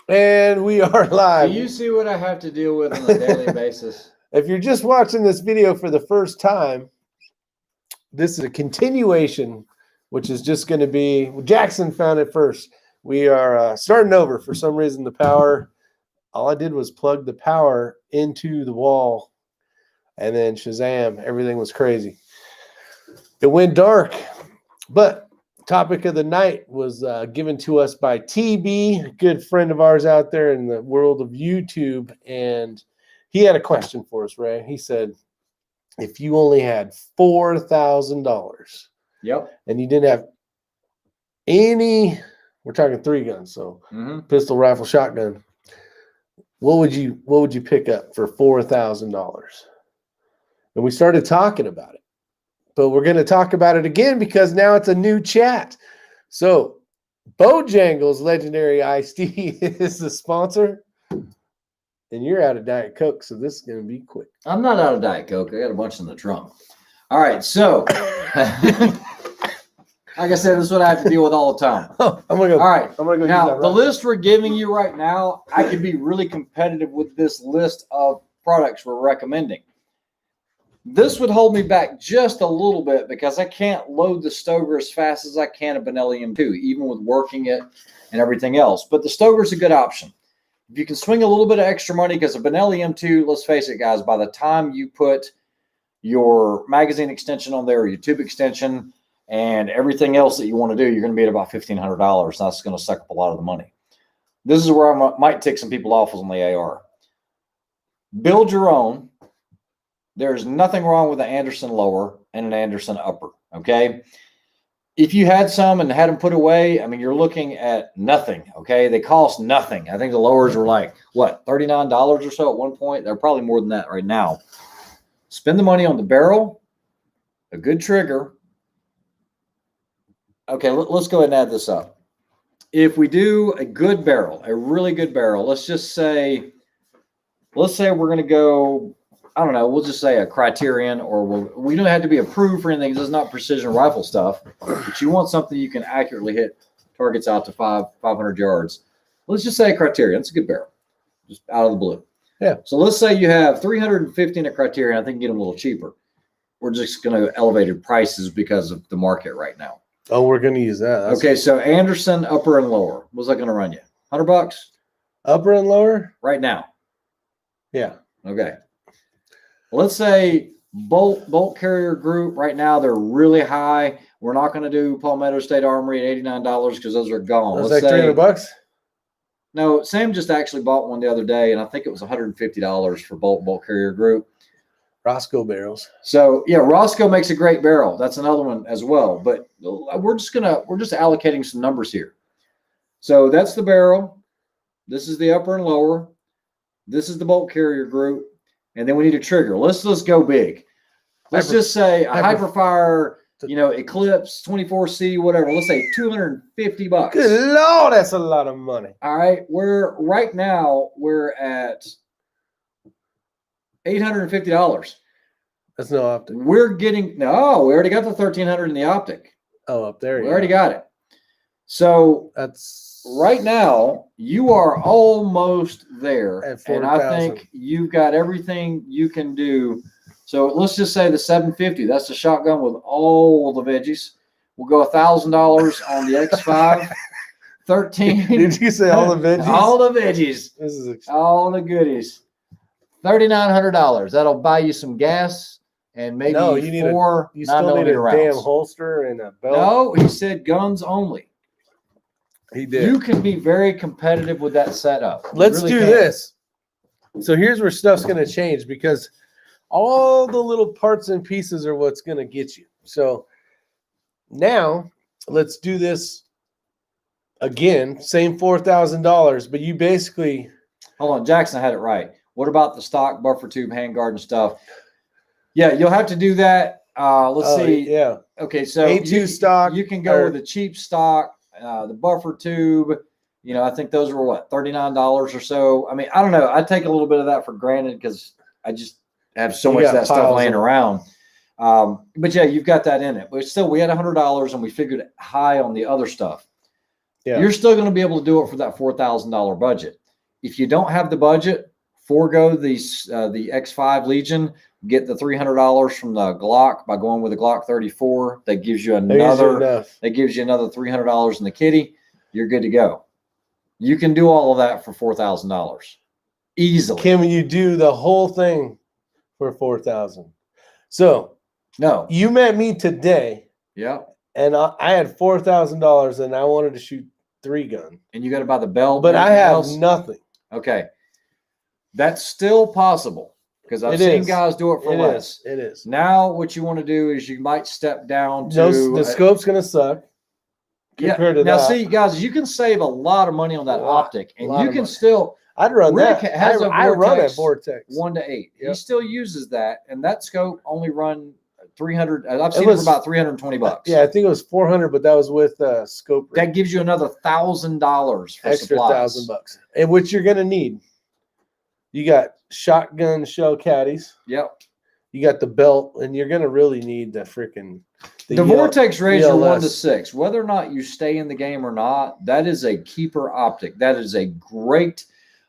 And we are live. Do you see what I have to deal with on a daily basis? If you're just watching this video for the first time, this is a continuation, which is just going to be, Jackson found it first. We are starting over. For some reason, the power, all I did was plug the power into the wall, and then Shazam, everything was crazy. It went dark, but topic of the night was given to us by TB, a good friend of ours out there in the world of YouTube, and he had a question for us, Ray. He said, if you only had $4,000, yep, and you didn't have any, we're talking 3 guns, so pistol, rifle, shotgun, what would you pick up for $4,000? And we started talking about it. But we're going to talk about it again because now it's a new chat. So Bojangles Legendary Iced Tea is the sponsor. And you're out of Diet Coke, so this is going to be quick. I'm not out of Diet Coke. I got a bunch in the trunk. All right, so like I said, this is what I have to deal with all the time. Oh, I'm going to go. All right. I'm going to go. Now, the list we're giving you right now, I could be really competitive with this list of products we're recommending. This would hold me back just a little bit because I can't load the Stoker as fast as I can a Benelli M2, even with working it and everything else. But the Stoker is a good option. If you can swing a little bit of extra money, because a Benelli M2, let's face it, guys, by the time you put your magazine extension on there, or your tube extension, and everything else that you want to do, you're going to be at about $1,500. That's going to suck up a lot of the money. This is where I might take some people off on the AR. Build your own. There's nothing wrong with an Anderson lower and an Anderson upper, okay? If you had some and had them put away, I mean, you're looking at nothing, okay? They cost nothing. I think the lowers were like, what, $39 or so at one point? They're probably more than that right now. Spend the money on the barrel, a good trigger. Okay, let's go ahead and add this up. If we do a good barrel, a really good barrel, let's say we're going to go, I don't know, we'll just say a Criterion, or we don't have to be approved for anything. This is not precision rifle stuff, but you want something you can accurately hit targets out to 500 yards. Let's just say a Criterion. It's a good barrel, just out of the blue. Yeah. So let's say you have 350 in a Criterion. I think you can get them a little cheaper. We're just going to elevated prices because of the market right now. Oh, we're going to use that. That's okay, so Anderson upper and lower. What's that going to run you? $100? Upper and lower? Right now. Yeah. Okay. Let's say bolt carrier group right now, they're really high. We're not going to do Palmetto State Armory at $89 because those are gone. Was that $300? No, Sam just actually bought one the other day, and I think it was $150 for bolt carrier group. Roscoe barrels. So yeah, Roscoe makes a great barrel. That's another one as well. But we're just allocating some numbers here. So that's the barrel. This is the upper and lower. This is the bolt carrier group. And then we need a trigger. Let's go big. Let's just say a Hyperfire, Eclipse 24C, whatever. Let's say $250. Good Lord, that's a lot of money. All right, right now we're at $850. That's no optic. We already got the 1300 in the optic. Oh, up there. We already got it. So that's right now you are almost there, and I think you've got everything you can do. So let's just say the 750. That's the shotgun with all the veggies. We'll go $1,000 on the X5. 13. Did you say all the veggies? All the veggies. This is all the goodies. $3,900. That'll buy you some gas and maybe four 9mm rounds. Damn holster and a belt. No, he said guns only. He did. You can be very competitive with that setup. Let's do this. So here's where stuff's going to change, because all the little parts and pieces are what's going to get you. So now let's do this again. Same $4,000, but you basically. Hold on, Jackson had it right. What about the stock buffer tube, handguard, and stuff? Yeah, you'll have to do that. Let's see. Yeah. Okay, so A2 stock. You can go with the cheap stock, the buffer tube. I think those were what, $39 or so. I mean, I don't know. I take a little bit of that for granted because I just have so much of that stuff laying around. But yeah, you've got that in it. But still, we had $100 and we figured high on the other stuff. Yeah. You're still going to be able to do it for that $4,000 budget. If you don't have the budget, forego these the X5 Legion. Get the $300 from the Glock by going with the Glock 34. That gives you another. That gives you another $300 in the kitty. You're good to go. You can do all of that for $4,000 easily. Can you do the whole thing for $4,000? So no, you met me today. Yeah. And I had $4,000 and I wanted to shoot 3-gun. And you got to buy the belt. But I have nothing. Okay. That's still possible because I've seen guys do it for less. It is. Now what you want to do is you might step down to the scope's going to suck. Compared to now, see, guys, you can save a lot of money on that optic, and you can still. I'd run Rick that. Has I run a Vortex 1 to 8. Yep. He still uses that, and that scope only run 300. I've seen it for about $320. Yeah, I think it was 400, but that was with scope. That gives you another $1,000 for extra supplies. $1,000, and which you're gonna need. You got shotgun shell caddies. Yep. You got the belt, and you're gonna really need the freaking. The Vortex Razor 1 to 6. Whether or not you stay in the game or not, that is a keeper optic. That is a great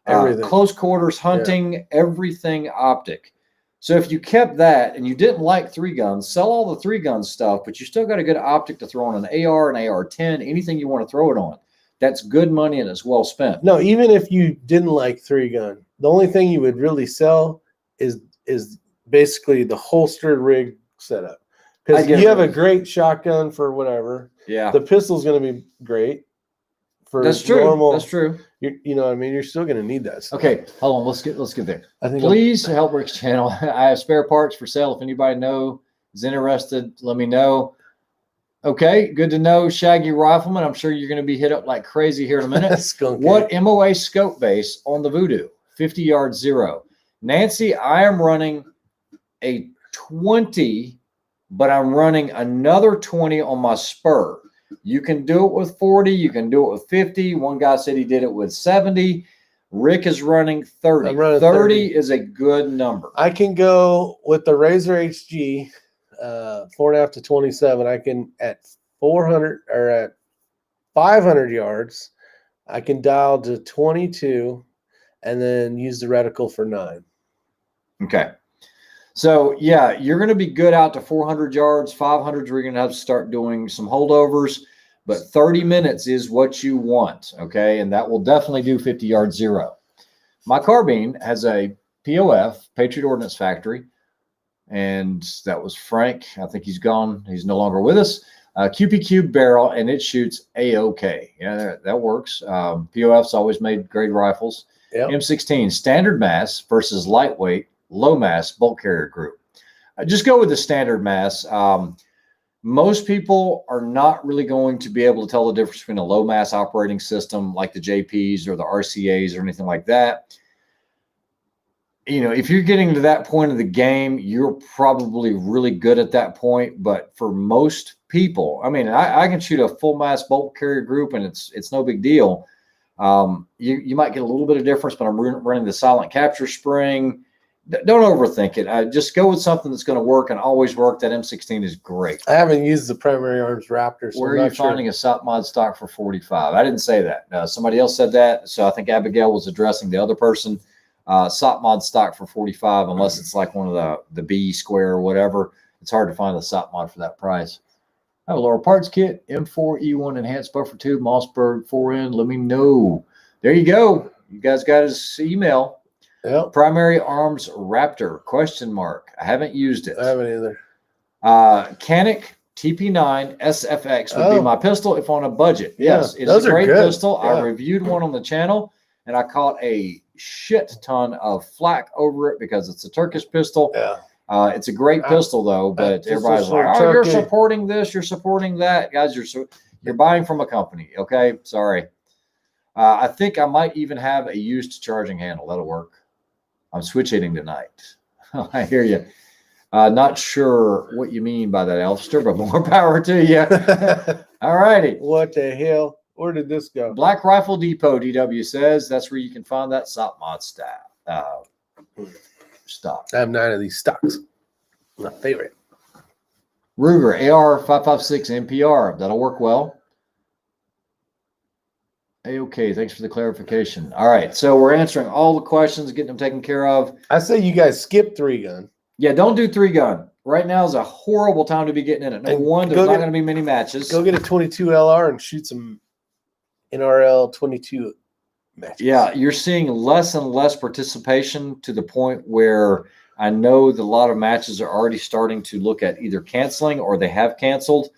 close quarters hunting, everything optic. So if you kept that and you didn't like 3-guns, sell all the 3-gun stuff, but you still got a good optic to throw on an AR, an AR-10, anything you want to throw it on. That's good money and it's well spent. No, even if you didn't like 3-gun, the only thing you would really sell is basically the holstered rig setup. Because you have a great shotgun for whatever. Yeah. The pistol's going to be great for That's true. normal. That's true. You know what I mean? You're still going to need that stuff. Okay, hold on. Let's get there. Please help Rick's channel. I have spare parts for sale. If anybody is interested, let me know. Okay, good to know. Shaggy Rifleman, I'm sure you're going to be hit up like crazy here in a minute. What MOA scope base on the Voodoo? 50 yard 0. Nancy, I am running a 20, but I'm running another 20 on my spur. You can do it with 40. You can do it with 50. One guy said he did it with 70. Rick is running 30. 30 is a good number. I can go with the Razor HG 4.5 to 27. I can at 400 or at 500 yards. I can dial to 22 and then use the reticle for 9. Okay. So, yeah, you're going to be good out to 400 yards. 500, you're going to have to start doing some holdovers. But 30 minutes is what you want, okay? And that will definitely do 50 yard 0. My carbine has a POF, Patriot Ordnance Factory. And that was Frank. I think he's gone. He's no longer with us. QP barrel, and it shoots A-OK. Yeah, that works. POF's always made great rifles. Yep. M16, standard mass versus lightweight, low mass bolt carrier group. Just go with the standard mass. Most people are not really going to be able to tell the difference between a low mass operating system like the JPs or the RCAs or anything like that. You know, if you're getting to that point of the game, you're probably really good at that point. But for most people, I mean, I can shoot a full mass bolt carrier group and it's no big deal. You might get a little bit of difference, but I'm running the silent capture spring. Don't overthink it. Just go with something that's going to work and always work. That M16 is great. I haven't used the Primary Arms Raptor. So where are you finding a SOP mod stock for 45? I didn't say that. Somebody else said that. So I think Abigail was addressing the other person. SOP mod stock for 45, unless it's like one of the B square or whatever. It's hard to find the SOP mod for that price. I have a lower parts kit, M4 E1 enhanced buffer tube, Mossberg 4N. Let me know. There you go. You guys got his email. Yep. Primary Arms Raptor, question mark. I haven't used it. I haven't either. Canik TP9 SFX would be my pistol if on a budget. Yes, it's a great pistol. Yeah. I reviewed one on the channel, and I caught a shit ton of flack over it because it's a Turkish pistol. Yeah. It's a great pistol, though, but everybody's like, oh, you're supporting this, you're supporting that. Guys, you're buying from a company, okay? Sorry. I think I might even have a used charging handle. That'll work. I'm switch hitting tonight. I hear you. Not sure what you mean by that, Elfster, but more power to you. All righty. What the hell? Where did this go? Black Rifle Depot, DW says. That's where you can find that SOP mod stock. I have 9 of these stocks. My favorite. Ruger AR 556 NPR. That'll work well. Okay, thanks for the clarification. All right, so we're answering all the questions, getting them taken care of. I say you guys skip 3-gun. Yeah, don't do 3-gun. Right now is a horrible time to be getting in it. Number And one, there's go not get- going to be many matches. Go get a 22 LR and shoot some NRL 22 matches. Yeah, you're seeing less and less participation to the point where I know that a lot of matches are already starting to look at either canceling or they have canceled,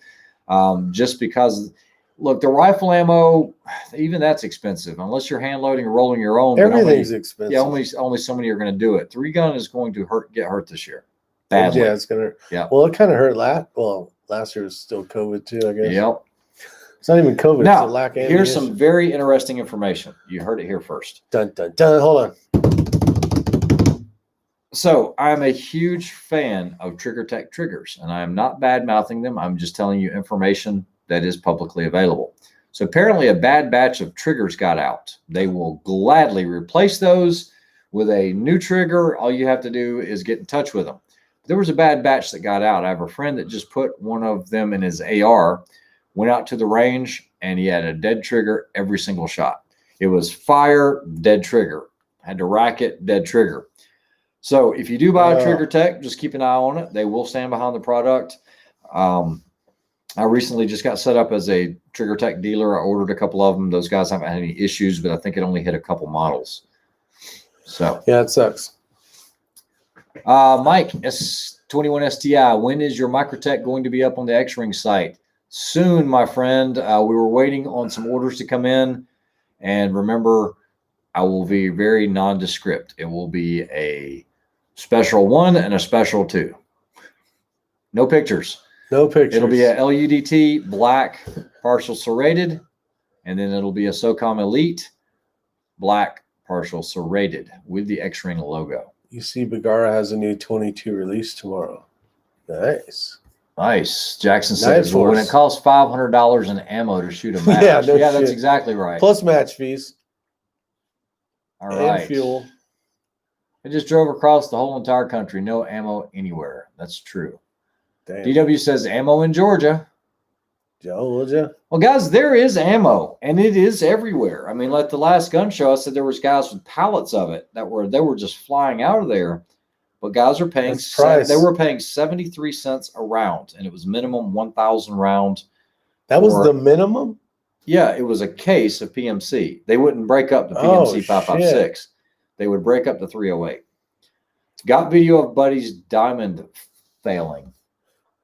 just because. Look, the rifle ammo, even that's expensive. Unless you're hand loading or rolling your own. Everything's expensive. Yeah, only so many are going to do it. 3-gun is going to get hurt this year. Badly. Yeah, it's gonna. Yeah. Well, it kind of hurt last year was still COVID too, I guess. Yep. It's not even COVID. Now, it's a lack of here's ammunition. some very interesting information. You heard it here first. Dun dun dun. Hold on. So I'm a huge fan of Trigger Tech triggers, and I am not bad mouthing them. I'm just telling you information that is publicly available. So apparently a bad batch of triggers got out. They will gladly replace those with a new trigger. All you have to do is get in touch with them. There was a bad batch that got out. I have a friend that just put one of them in his AR, went out to the range, and he had a dead trigger every single shot. It was fire, dead trigger. Had to rack it, dead trigger. So if you do buy a Trigger Tech, just keep an eye on it. They will stand behind the product. I recently just got set up as a Trigger Tech dealer. I ordered a couple of them. Those guys haven't had any issues, but I think it only hit a couple models. So yeah, it sucks. Mike, S21STI, when is your Microtech going to be up on the X-Ring site? Soon, my friend. We were waiting on some orders to come in. And remember, I will be very nondescript. It will be a special 1 and a special 2. No pictures. No pictures. It'll be a LUDT black partial serrated, and then it'll be a SOCOM Elite black partial serrated with the X-Ring logo. You see, Bagara has a new 22 release tomorrow. Nice. Nice. Jackson says, Nice well, when horse. it costs $500 in ammo to shoot a match. Yeah, no that's shit. exactly right. Plus match fees. All and right. fuel. I just drove across the whole entire country. No ammo anywhere. That's true. Damn. DW says ammo in Georgia. Joe, would you? Well, guys, there is ammo, and it is everywhere. I mean, like the last gun show, I said there was guys with pallets of it they were just flying out of there. But guys are paying they were paying 73 cents a round, and it was minimum 1,000 round. That was the minimum? Yeah, it was a case of PMC. They wouldn't break up the PMC 5.56. They would break up the 308. Got video of Buddy's diamond failing.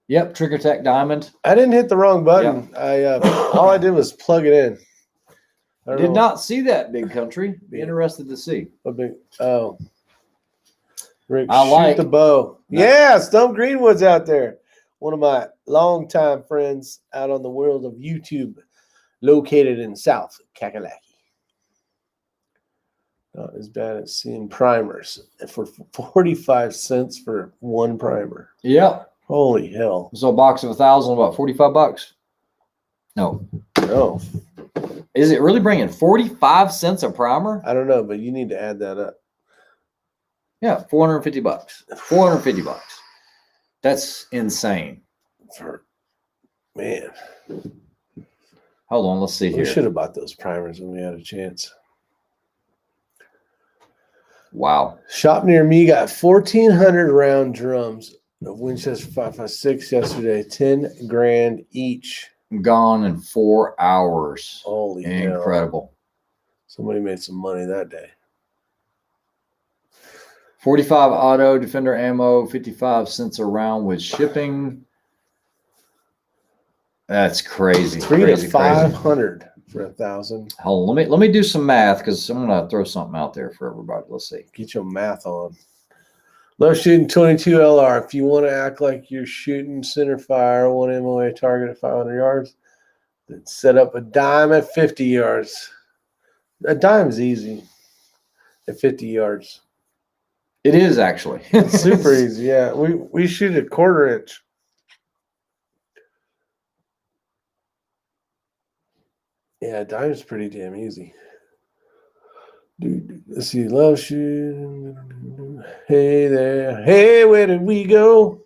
Yep, Trigger Tech diamond. I didn't hit the wrong button. Yep. All I did was plug it in. I did not see that, Big Country. Be interested to see. Oh. Rick, I like shoot the bow. No. Yeah, Stump Greenwood's out there. One of my longtime friends out on the world of YouTube, located in South Kakalaki. Not as bad as seeing primers for 45 cents for one primer. Yep. Holy hell. So a box of 1,000, about 45 bucks. No. No. Is it really bringing 45 cents a primer? I don't know, but you need to add that up. Yeah, 450 bucks. 450 bucks. That's insane. Man. Hold on, let's see We here. should have bought those primers when we had a chance. Wow. Shop near me got 1,400 round drums of Winchester 5.56 yesterday. 10 grand each. Gone in 4 hours. Holy hell. Incredible. Somebody made some money that day. 45 auto defender ammo, 55 cents a round with shipping. That's crazy. 300 to 500 for 1,000. Hold on, let me do some math because I'm gonna throw something out there for everybody. Let's see. Get your math on. Love shooting 22 LR. If you want to act like you're shooting center fire, one MOA target at 500 yards, then set up a dime at 50 yards. A dime's easy at 50 yards. It is actually It's super easy. Yeah, we shoot a 1/4 inch. Yeah, dime's pretty damn easy. Dude, let's see. Love shooting. Hey there. Hey, where did we go?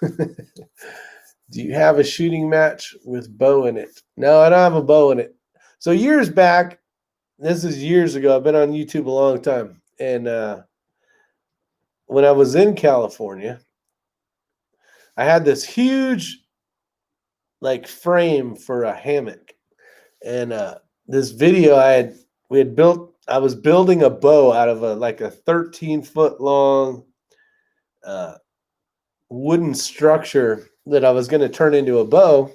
Do you have a shooting match with bow in it? No, I don't have a bow in it. So years back, this is years ago. I've been on YouTube a long time. And when I was in California, I had this huge like frame for a hammock. And this video I was building a bow out of a 13-foot long wooden structure that I was going to turn into a bow.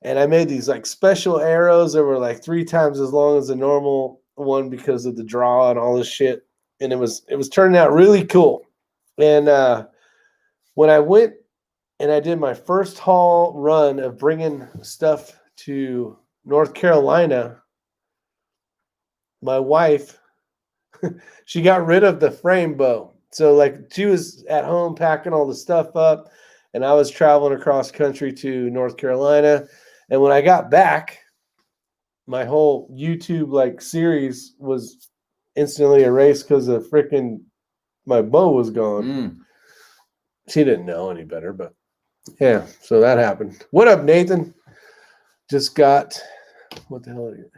And I made these like special arrows that were like 3 times as long as the normal one because of the draw and all this shit. And it was turning out really cool. And when I went and I did my first haul run of bringing stuff to North Carolina, my wife, she got rid of the frame bow. So like she was at home packing all the stuff up, and I was traveling across country to North Carolina. And when I got back, my whole YouTube like series was instantly erased because of freaking my bow was gone. She didn't know any better, but yeah, so that happened. What up, Nathan? Just got, what the hell are you?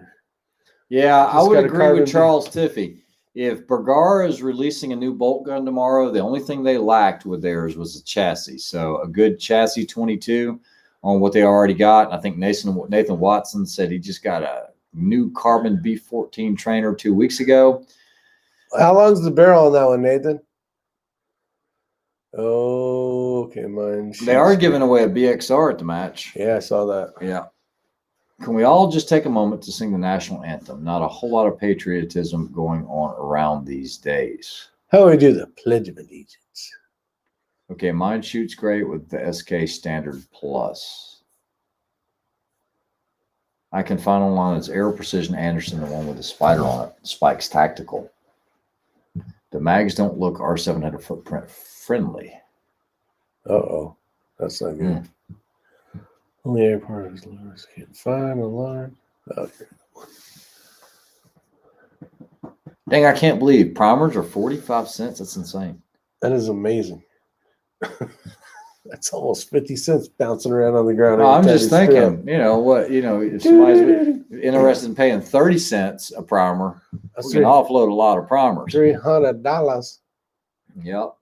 Yeah, I would agree with carbon Charles Tiffy. If Bergara is releasing a new bolt gun tomorrow, the only thing they lacked with theirs was a chassis. So a good chassis 22 on what they already got. I think Nathan Watson said he just got a new carbon B14 trainer 2 weeks ago. How long's the barrel on that one, Nathan? Oh, okay, mine. They are giving away a BXR at the match. Yeah, I saw that. Yeah. Can we all just take a moment to sing the national anthem? Not a whole lot of patriotism going on around these days. How do we do the Pledge of Allegiance? Okay, mine shoots great with the SK Standard Plus. I can find online it's Aero Precision Anderson, the one with the spider on it. Spike's Tactical. The mags don't look R700 footprint friendly. Uh-oh. That's not good. Only air part is lowers can't find online. Okay. Dang, I can't believe primers are 45 cents. That's insane. That is amazing. That's almost 50 cents bouncing around on the ground. No, I'm just thinking, if somebody's interested in paying 30 cents a primer, we can offload a lot of primers. $300. Yep.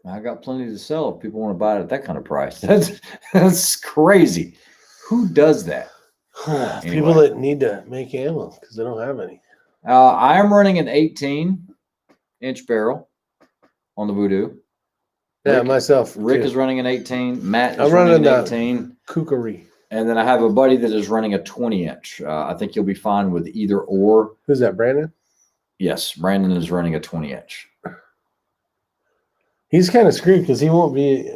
I got plenty to sell if people want to buy it at that kind of price. That's crazy. Who does that? People that need to make ammo because they don't have any. I am running an 18-inch barrel on the Voodoo. Yeah, myself. Rick is running an 18. Matt is running an 18. Kookery. And then I have a buddy that is running a 20-inch. I think you'll be fine with either or. Who's that, Brandon? Yes, Brandon is running a 20-inch. He's kind of screwed because he won't be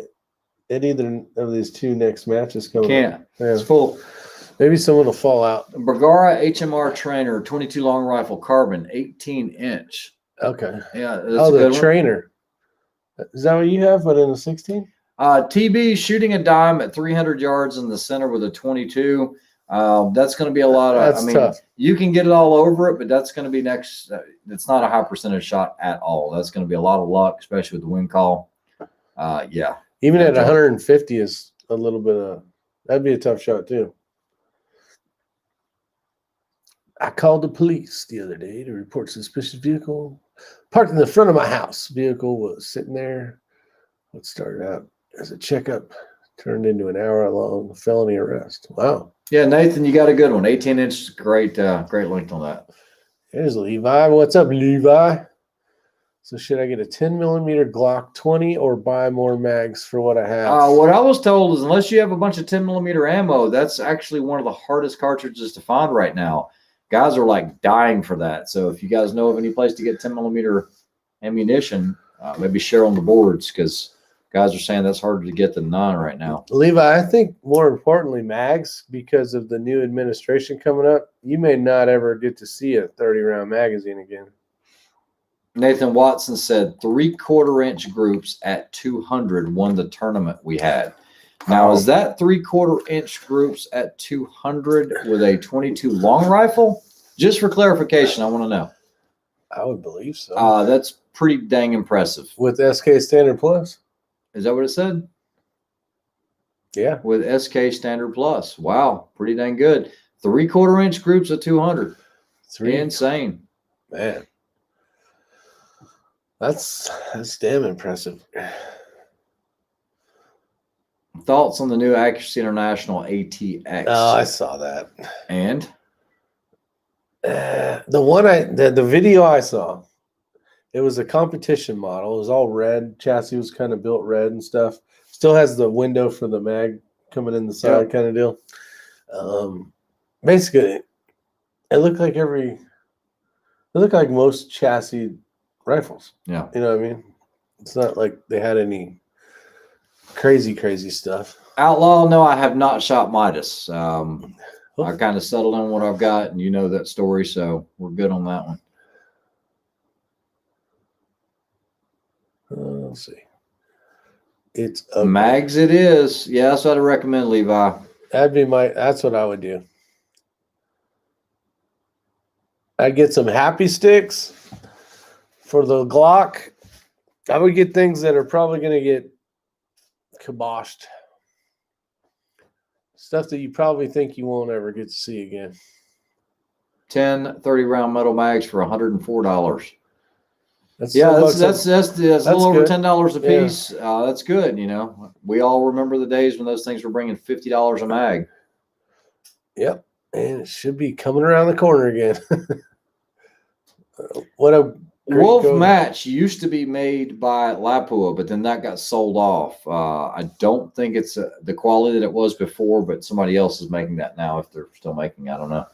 at either of these 2 next matches coming up. Yeah. It's full. Maybe someone will fall out. Bergara HMR Trainer, 22 long rifle, carbon, 18-inch. Okay. Yeah. That's the trainer. Is that what you have, but in a 16? TB shooting a dime at 300 yards in the center with a 22. That's going to be a lot of. That's tough. You can get it all over it, but that's going to be next. It's not a high percentage shot at all. That's going to be a lot of luck, especially with the wind call. Yeah. Even at 150 is a little bit of. That'd be a tough shot too. I called the police the other day to report suspicious vehicle parked in the front of my house. Vehicle was sitting there. What started out as a checkup turned into an hour-long felony arrest. Wow. Yeah, Nathan, you got a good one. 18-inch, great length on that. There's Levi. What's up, Levi? So should I get a 10mm Glock 20 or buy more mags for what I have? What I was told is unless you have a bunch of 10mm ammo, that's actually one of the hardest cartridges to find right now. Guys are like dying for that. So if you guys know of any place to get 10mm ammunition, maybe share on the boards because guys are saying that's harder to get than 9 right now. Levi, I think more importantly, mags, because of the new administration coming up, you may not ever get to see a 30-round magazine again. Nathan Watson said 3/4-inch groups at 200 won the tournament we had. Now, is that 3/4-inch groups at 200 with a 22 long rifle? Just for clarification, I want to know. I would believe so. That's pretty dang impressive. With SK Standard Plus? Is that what it said? Yeah. With SK Standard Plus. Wow, pretty dang good. 3/4 inch groups of 200. Three. Insane. Man. That's damn impressive. Thoughts on the new Accuracy International ATX? Oh, I saw that. And the video I saw, it was a competition model. It was all red. Chassis was kind of built red and stuff. Still has the window for the mag coming in the side, kind of deal. Basically, it looked like most chassis rifles. Yeah. You know what I mean? It's not like they had any crazy stuff. Outlaw, no, I have not shot Midas. I kind of settled on what I've got, and you know that story, so we're good on that one. Let's see. It's ugly. Mags it is. Yeah, that's what I'd recommend, Levi. That's what I would do. I'd get some happy sticks for the Glock. I would get things that are probably going to get kiboshed. Stuff that you probably think you won't ever get to see again. 10 30-round metal mags for $104. That's a little over $10 a Yeah. piece. That's good. You know, we all remember the days when those things were bringing $50 a mag. Yep, and it should be coming around the corner again. What a Wolf Match used to be made by Lapua, but then that got sold off. I don't think it's the quality that it was before, but somebody else is making that now. If they're still making, I don't know.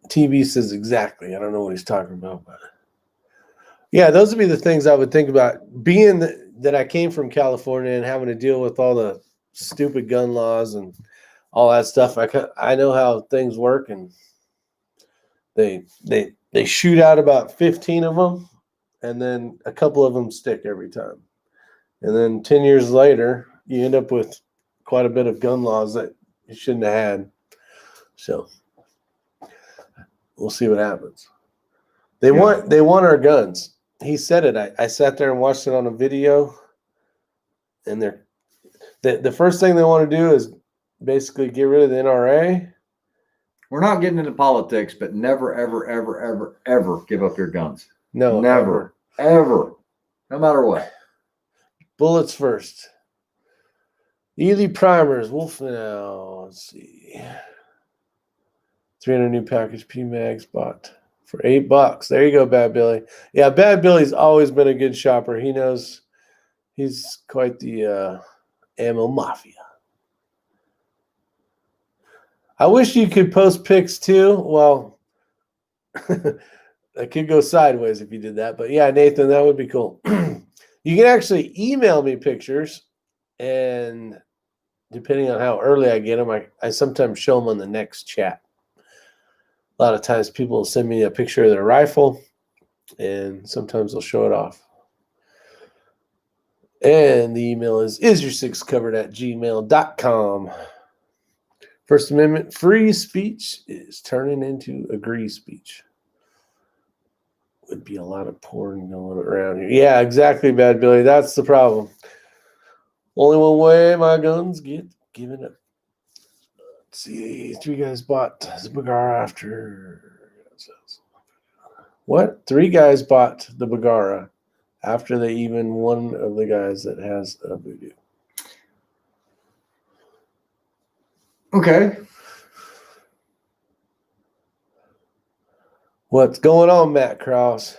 TV says exactly. I don't know what he's talking about, but yeah, those would be the things I would think about. Being that I came from California and having to deal with all the stupid gun laws and all that stuff, I know how things work, and they shoot out about 15 of them, and then a couple of them stick every time. And then 10 years later, you end up with quite a bit of gun laws that you shouldn't have had. So we'll see what happens. They want our guns. He said it. I sat there and watched it on a video, and the first thing they want to do is basically get rid of the NRA. We're not getting into politics, but never, ever, ever, ever, ever give up your guns. No, never, ever, no matter what. Bullets first. Ely primers. Wolf now. Let's see. 300 new package PMags bought for $8. There you go, Bad Billy. Yeah, Bad Billy's always been a good shopper. He knows he's quite the ammo mafia. I wish you could post pics too. Well, that could go sideways if you did that. But yeah, Nathan, that would be cool. You can actually email me pictures, and depending on how early I get them, I sometimes show them on the next chat. A lot of times people will send me a picture of their rifle, and sometimes they'll show it off. And the email is Isyour6covered@gmail.com. First Amendment free speech is turning into agree speech. Would be a lot of porn going around here. Yeah, exactly, Bad Billy. That's the problem. Only one way my guns get given up. Let's see. 3 guys bought the Bagara after. What? 3 guys bought the Bagara after they even one of the guys that has a voodoo. Okay. What's going on, Matt Krause?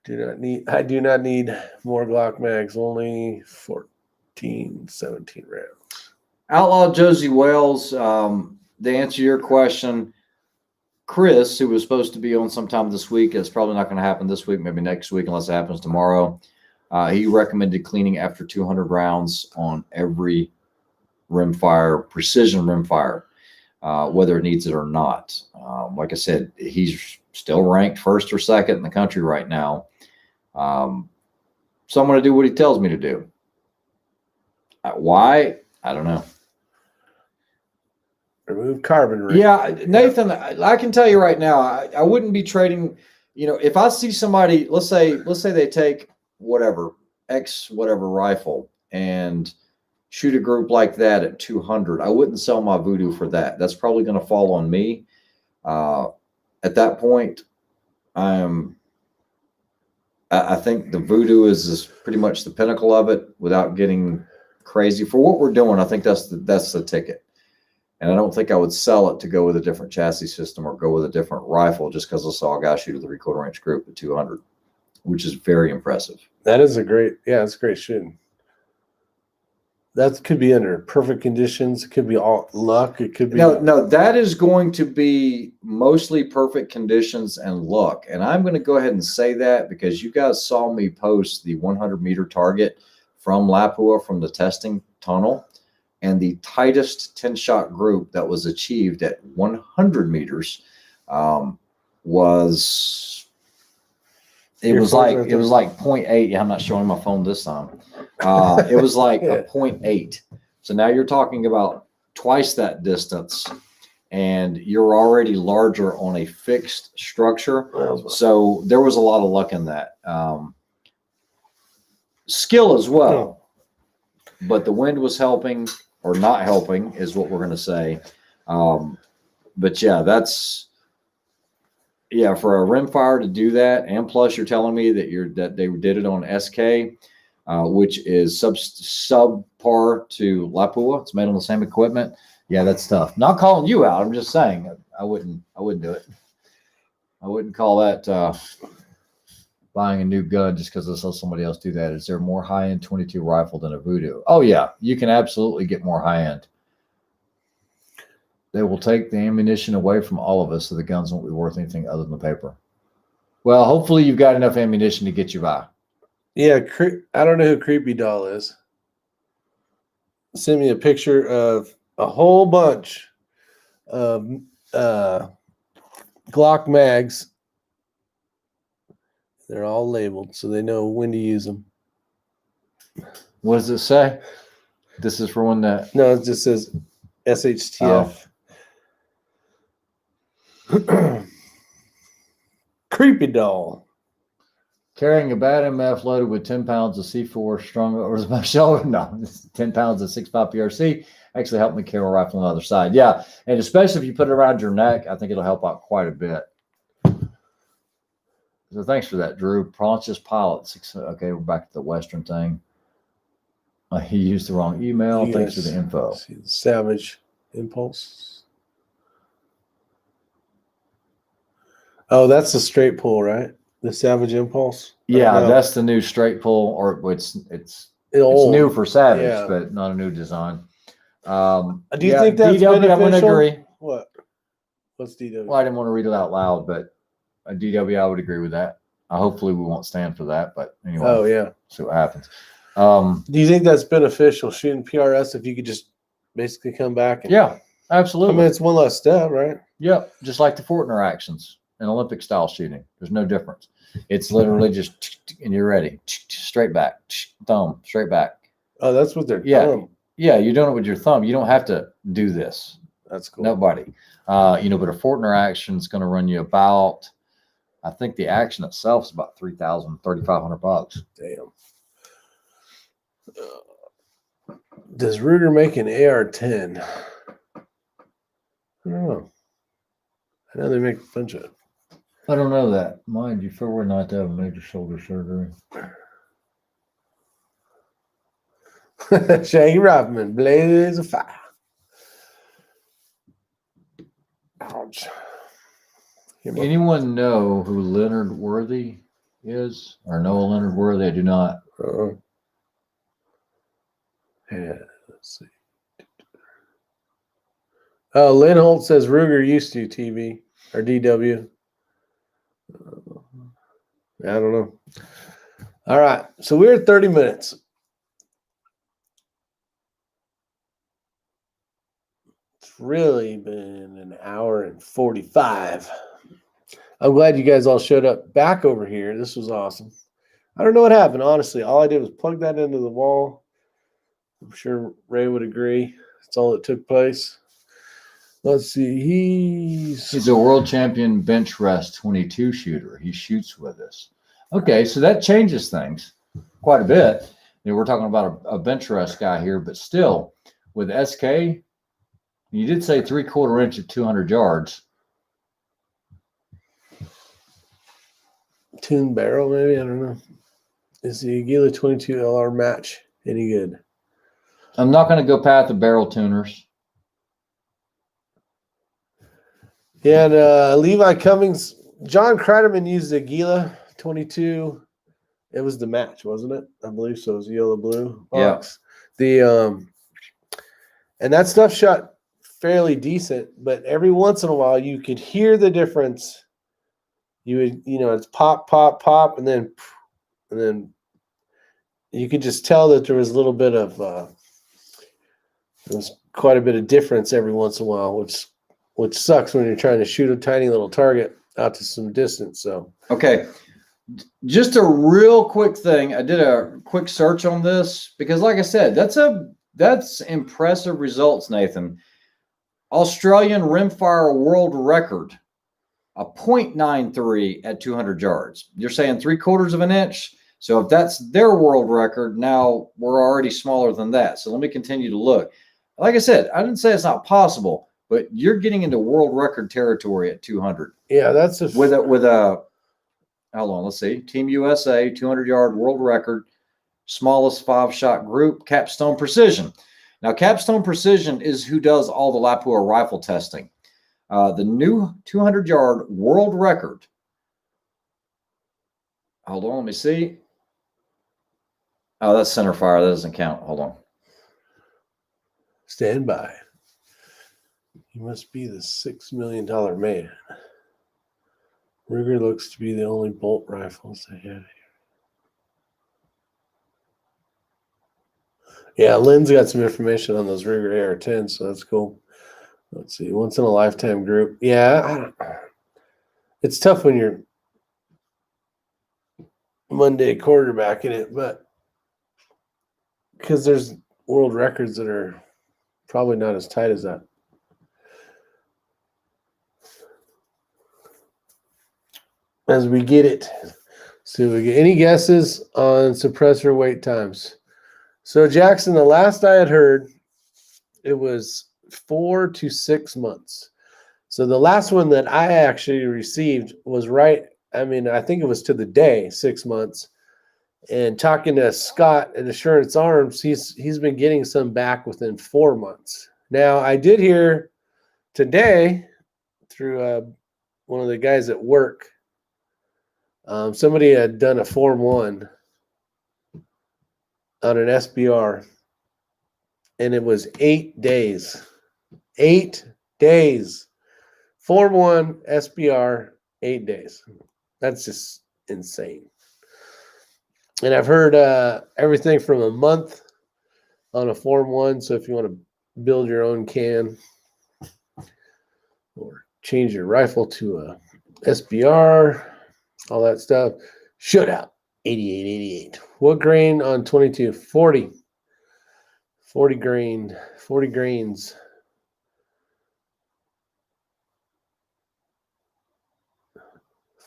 I do not need more Glock mags. Only 14, 17 rounds. Outlaw Josie Wells, to answer your question, Chris, who was supposed to be on sometime this week, it's probably not going to happen this week, maybe next week, unless it happens tomorrow. He recommended cleaning after 200 rounds on every rimfire, precision rimfire, whether it needs it or not. Like I said, he's still ranked first or second in the country right now. So I'm going to do what he tells me to do. Why? I don't know. Remove carbon ring. Yeah, Nathan, I can tell you right now, I wouldn't be trading. You know, if I see somebody, let's say they take whatever rifle, and shoot a group like that at 200. I wouldn't sell my Voodoo for that. That's probably going to fall on me. At that point, I think the Voodoo is pretty much the pinnacle of it without getting crazy. For what we're doing, I think that's the ticket. And I don't think I would sell it to go with a different chassis system or go with a different rifle just because I saw a guy shoot a 3/4 inch group at 200, which is very impressive. That is a great, yeah, it's great shooting. That could be under perfect conditions. It could be all luck. It could be no. That is going to be mostly perfect conditions and luck. And I'm going to go ahead and say that because you guys saw me post the 100-meter target from Lapua from the testing tunnel, and the tightest 10-shot group that was achieved at 100 meters was like 0.8. Yeah, I'm not showing my phone this time. It was like a 0.8. So now you're talking about twice that distance, and you're already larger on a fixed structure. So there was a lot of luck in that. Skill as well, but the wind was helping or not helping is what we're going to say. But yeah, for a Rimfire to do that, and plus you're telling me that they did it on SK, which is subpar to Lapua. It's made on the same equipment. Yeah, that's tough. Not calling you out. I'm just saying I wouldn't do it. I wouldn't call that buying a new gun just because I saw somebody else do that. Is there more high-end 22 rifle than a Voodoo? Oh yeah, you can absolutely get more high-end. They will take the ammunition away from all of us, so the guns won't be worth anything other than the paper. Well, hopefully you've got enough ammunition to get you by. Yeah, I don't know who Creepy Doll is. Send me a picture of a whole bunch of Glock mags. They're all labeled, so they know when to use them. What does it say? This is for when that... No, it just says SHTF. Oh. Creepy Doll. Carrying a bad MF loaded with 10 pounds of C4 strung over my shoulder. No, 10 pounds of 6.5 PRC actually helped me carry a rifle on the other side. Yeah, and especially if you put it around your neck, I think it'll help out quite a bit. So thanks for that, Drew. Pontius Pilot. Okay, we're back to the Western thing. He used the wrong email. Yes. Thanks for the info. Savage Impulse. Oh, that's the straight pull, right? The Savage Impulse. Yeah, that's the new straight pull, or it's new for Savage, yeah, but not a new design. Do you think that's DW, beneficial? I wouldn't agree. What? What's DW? Well, I didn't want to read it out loud, but a DW, I would agree with that. Hopefully we won't stand for that, but anyway. Oh, yeah. See what happens. Do you think that's beneficial, shooting PRS, if you could just basically come back? And, yeah, absolutely. I mean, it's one less step, right? Yep, just like the Fortner actions in Olympic style shooting. There's no difference. It's literally just, and you're ready. Straight back, thumb, straight back. Oh, that's what they're thumb. Yeah, you're doing it with your thumb. You don't have to do this. That's cool. Nobody. But a Fortner action is going to run you about, I think the action itself is about $3,000, $3,500. Damn. Does Ruger make an AR-10? I don't know. I know they make a bunch of. I don't know that. Mind you, February 9th, to have a major shoulder surgery. Shaggy Robinman, blaze of fire. Ouch. Anyone know who Leonard Worthy is? Or Noah Leonard Worthy? I do not. Yeah, let's see. Oh, Lynn Holt says Ruger used to TV or DW. I don't know. All right, so we're at 30 minutes. It's really been an hour and 45. I'm glad you guys all showed up back over here. This was awesome. I don't know what happened, honestly. All I did was plug that into the wall. I'm sure Ray would agree. That's all that took place. Let's see. He's a world champion bench rest 22 shooter. He shoots with us. Okay, so that changes things quite a bit. You know, we're talking about a bench rest guy here, but still with SK, you did say 3/4 inch at 200 yards. Tuned barrel, maybe, I don't know. Is the Aguila 22 LR match any good? I'm not going to go past the barrel tuners. Yeah, and Levi Cummings, John Kreiderman used the Aguila 22. It was the match, wasn't it? I believe so. It was yellow blue box. Yeah. And that stuff shot fairly decent, but every once in a while you could hear the difference. You would, it's pop, pop, pop, and then you could just tell that there was a little bit of there was quite a bit of difference every once in a while, which sucks when you're trying to shoot a tiny little target out to some distance. So okay, just a real quick thing. I did a quick search on this because, like I said, that's impressive results, Nathan. Australian Rimfire world record, a 0.93 at 200 yards. You're saying 3/4 inch. So if that's their world record, now we're already smaller than that. So let me continue to look. Like I said, I didn't say it's not possible, but you're getting into world record territory at 200. Yeah, that's with a hold on, let's see. Team USA 200-yard world record, smallest 5-shot group, Capstone Precision. Now, Capstone Precision is who does all the Lapua rifle testing. The new 200-yard world record. Hold on, let me see. Oh, that's center fire. That doesn't count. Hold on. Stand by. You must be the $6 million man. Ruger looks to be the only bolt rifles they have here. Yeah, Lynn's got some information on those Ruger AR-10s, so that's cool. Let's see, once in a lifetime group. Yeah, it's tough when you're Monday quarterbacking it, but because there's world records that are probably not as tight as that. As we get it, so we get any guesses on suppressor wait times. So Jackson, the last I had heard, it was 4 to 6 months. So the last one that I actually received was right. I mean, I think it was to the day 6 months. And talking to Scott at Assurance Arms, he's been getting some back within 4 months. Now I did hear today through one of the guys at work. Somebody had done a Form 1 on an SBR, and it was 8 days. 8 days. Form 1 SBR, 8 days. That's just insane. And I've heard everything from a month on a Form 1. So if you want to build your own can or change your rifle to a SBR, all that stuff, shutout, 88. What grain on 22? 40. 40 grain. 40 grains.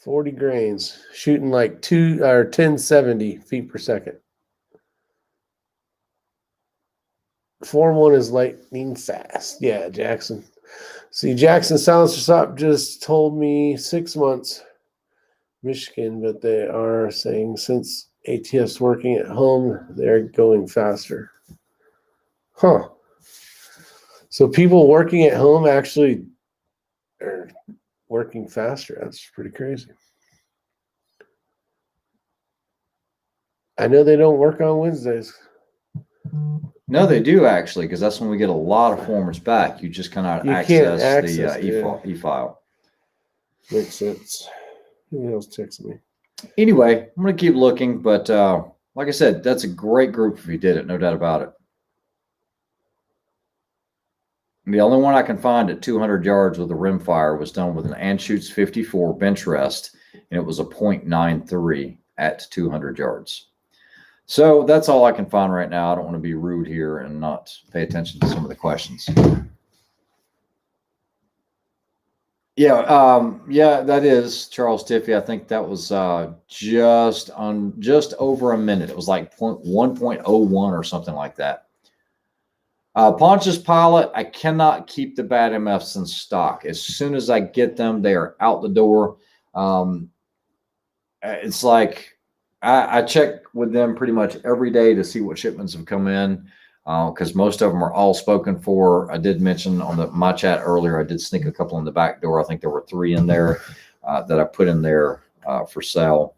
40 grains, shooting like 1070 feet per second. Form 1 is lightning fast. Yeah, Jackson. See, Jackson Silencer Shop just told me 6 months, Michigan, but they are saying since ATF's working at home, they're going faster. Huh. So people working at home actually are working faster. That's pretty crazy. I know they don't work on Wednesdays. No, they do actually, because that's when we get a lot of formers back. You just cannot access the e-file. Makes sense. Who else texted me? Anyway, I'm going to keep looking, but like I said, that's a great group if you did it, no doubt about it. The only one I can find at 200 yards with a rimfire was done with an Anschutz 54 bench rest, and it was a 0.93 at 200 yards. So that's all I can find right now. I don't want to be rude here and not pay attention to some of the questions. Yeah, that is Charles Tiffy. I think that was just over a minute. It was like 1.01 or something like that. Pontius Pilot, I cannot keep the bad MFs in stock. As soon as I get them, they are out the door. It's like I check with them pretty much every day to see what shipments have come in, because most of them are all spoken for. I did mention on my chat earlier, I did sneak a couple in the back door. I think there were 3 in there that I put in there for sale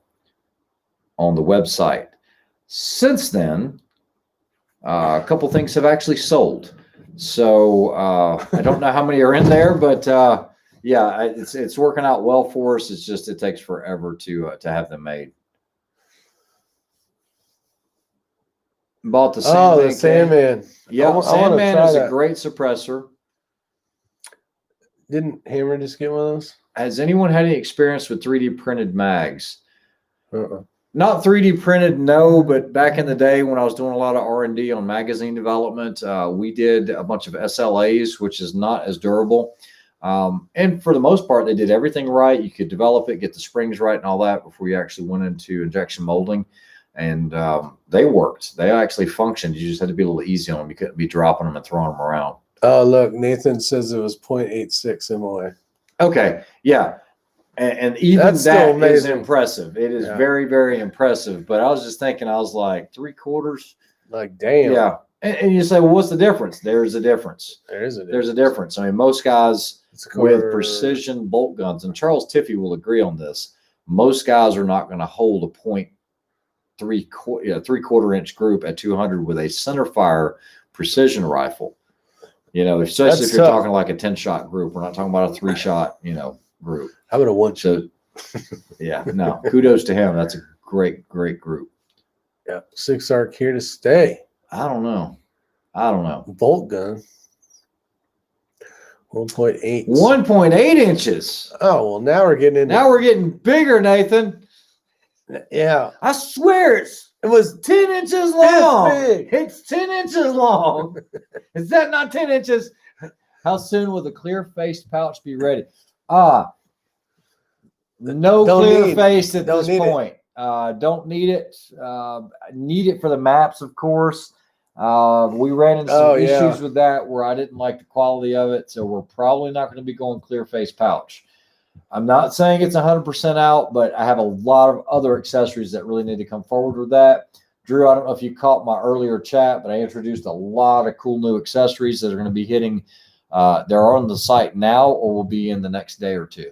on the website. Since then, a couple things have actually sold. So I don't know how many are in there, but yeah, it's working out well for us. It's just it takes forever to have them made. Bought the Sandman. Oh, the Sandman. Yeah, Sandman is a great suppressor. Didn't Hammer just get one of those? Has anyone had any experience with 3D printed mags? Uh-uh. Not 3D printed, no, but back in the day when I was doing a lot of R&D on magazine development, we did a bunch of SLAs, which is not as durable. And for the most part, they did everything right. You could develop it, get the springs right and all that before you actually went into injection molding. And they worked. They actually functioned. You just had to be a little easy on them. You couldn't be dropping them and throwing them around. Oh, look, Nathan says it was 0.86 MOA. Okay, yeah. And even That's that still is impressive. It is very, very impressive. But I was just thinking, I was like, 3/4? Like, damn. Yeah. And you say, well, what's the difference? There's a difference. There is a difference. There's a difference. I mean, most guys with precision bolt guns, and Charles Tiffy will agree on this, most guys are not going to hold a 3/4 inch group at 200 with a center fire precision rifle. You know, especially if you're talking like a 10-shot group. We're not talking about a 3-shot, group. How about a 1-shot? Yeah, no, kudos to him. That's a great, great group. Yeah, 6-arc here to stay. I don't know. Bolt gun. 1.8. 1.8 inches. Oh, well, now we're getting into. Now we're getting bigger, Nathan. Yeah. I swear it was 10 inches long. It's 10 inches long. Is that not 10 inches? How soon will the clear-faced pouch be ready? No clear face at this point. Don't need it. Need it for the maps, of course. We ran into some issues with that where I didn't like the quality of it, so we're probably not going to be going clear face pouch. I'm not saying it's 100% out, but I have a lot of other accessories that really need to come forward with that. Drew, I don't know if you caught my earlier chat, but I introduced a lot of cool new accessories that are going to be hitting. They're on the site now or will be in the next day or two.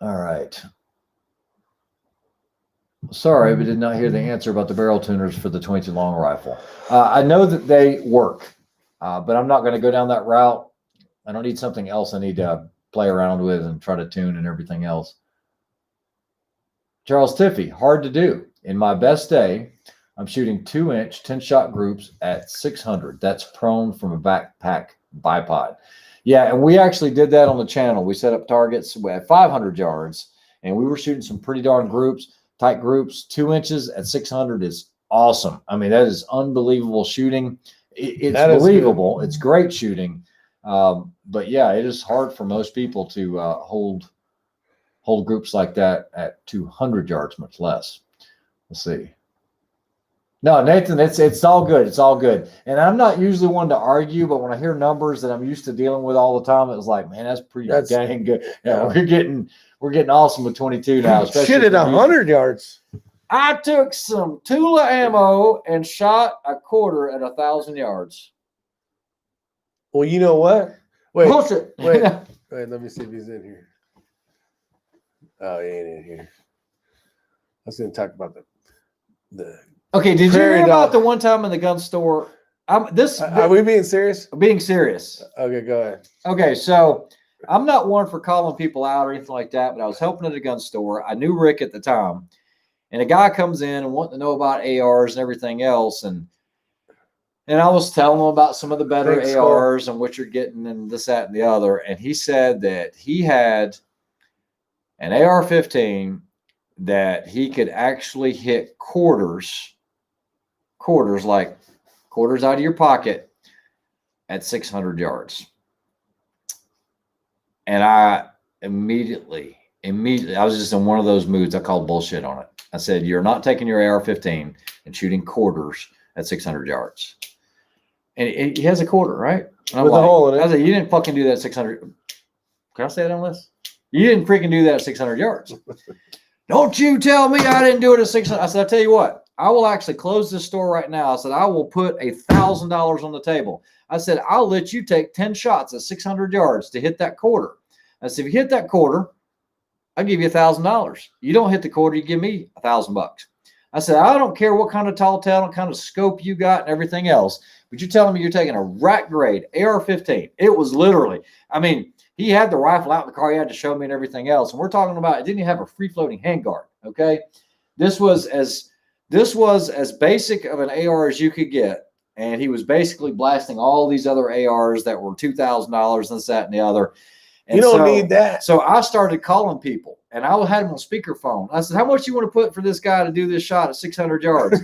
All right. Sorry, but did not hear the answer about the barrel tuners for the 22 long rifle. I know that they work, but I'm not going to go down that route. I don't need something else I need to play around with and try to tune and everything else. Charles Tiffy, hard to do. In my best day, I'm shooting 2-inch 10-shot groups at 600. That's prone from a backpack bipod. Yeah, and we actually did that on the channel. We set up targets at 500 yards, and we were shooting some pretty darn groups, tight groups. 2 inches at 600 is awesome. I mean, that is unbelievable shooting. It's believable. It's great shooting. But yeah, it is hard for most people to hold groups like that at 200 yards, much less. Let's see. No, Nathan, it's all good. It's all good. And I'm not usually one to argue, but when I hear numbers that I'm used to dealing with all the time, it was like, man, that's dang good. Yeah, we're getting awesome with 22 now. Shit at 100 yards. I took some Tula ammo and shot a quarter at 1,000 yards. Well, you know what? Wait, bullshit. Wait, let me see if he's in here. Oh, he ain't in here. I was going to talk about the. Okay, did you hear about the one time in the gun store? Are we being serious? Being serious. Okay, go ahead. Okay, so I'm not one for calling people out or anything like that, but I was helping at a gun store. I knew Rick at the time, and a guy comes in and wanting to know about ARs and everything else, and I was telling him about some of the better ARs and what you're getting and this, that, and the other, and he said that he had an AR-15 that he could actually hit quarters like quarters out of your pocket at 600 yards. And I immediately, I was just in one of those moods. I called bullshit on it. I said, you're not taking your AR-15 and shooting quarters at 600 yards. And he has a quarter, right? With a hole in it. I said, you didn't fucking do that at 600. Can I say that on this? You didn't freaking do that at 600 yards. Don't you tell me I didn't do it at 600. I said, I'll tell you what, I will actually close this store right now. I said, I will put $1,000 on the table. I said, I'll let you take 10 shots at 600 yards to hit that quarter. I said, if you hit that quarter, I'll give you $1,000. You don't hit the quarter, you give me $1,000. I said, I don't care what kind of tall tale, what kind of scope you got and everything else, but you're telling me you're taking a rack grade AR-15. It was literally, I mean, he had the rifle out in the car. He had to show me and everything else. And we're talking about, it didn't even have a free floating handguard. Okay. This was as basic of an AR as you could get. And he was basically blasting all these other ARs that were $2,000, this, that, and the other. And you don't need that. So I started calling people, and I had him on speakerphone. I said, how much you want to put for this guy to do this shot at 600 yards?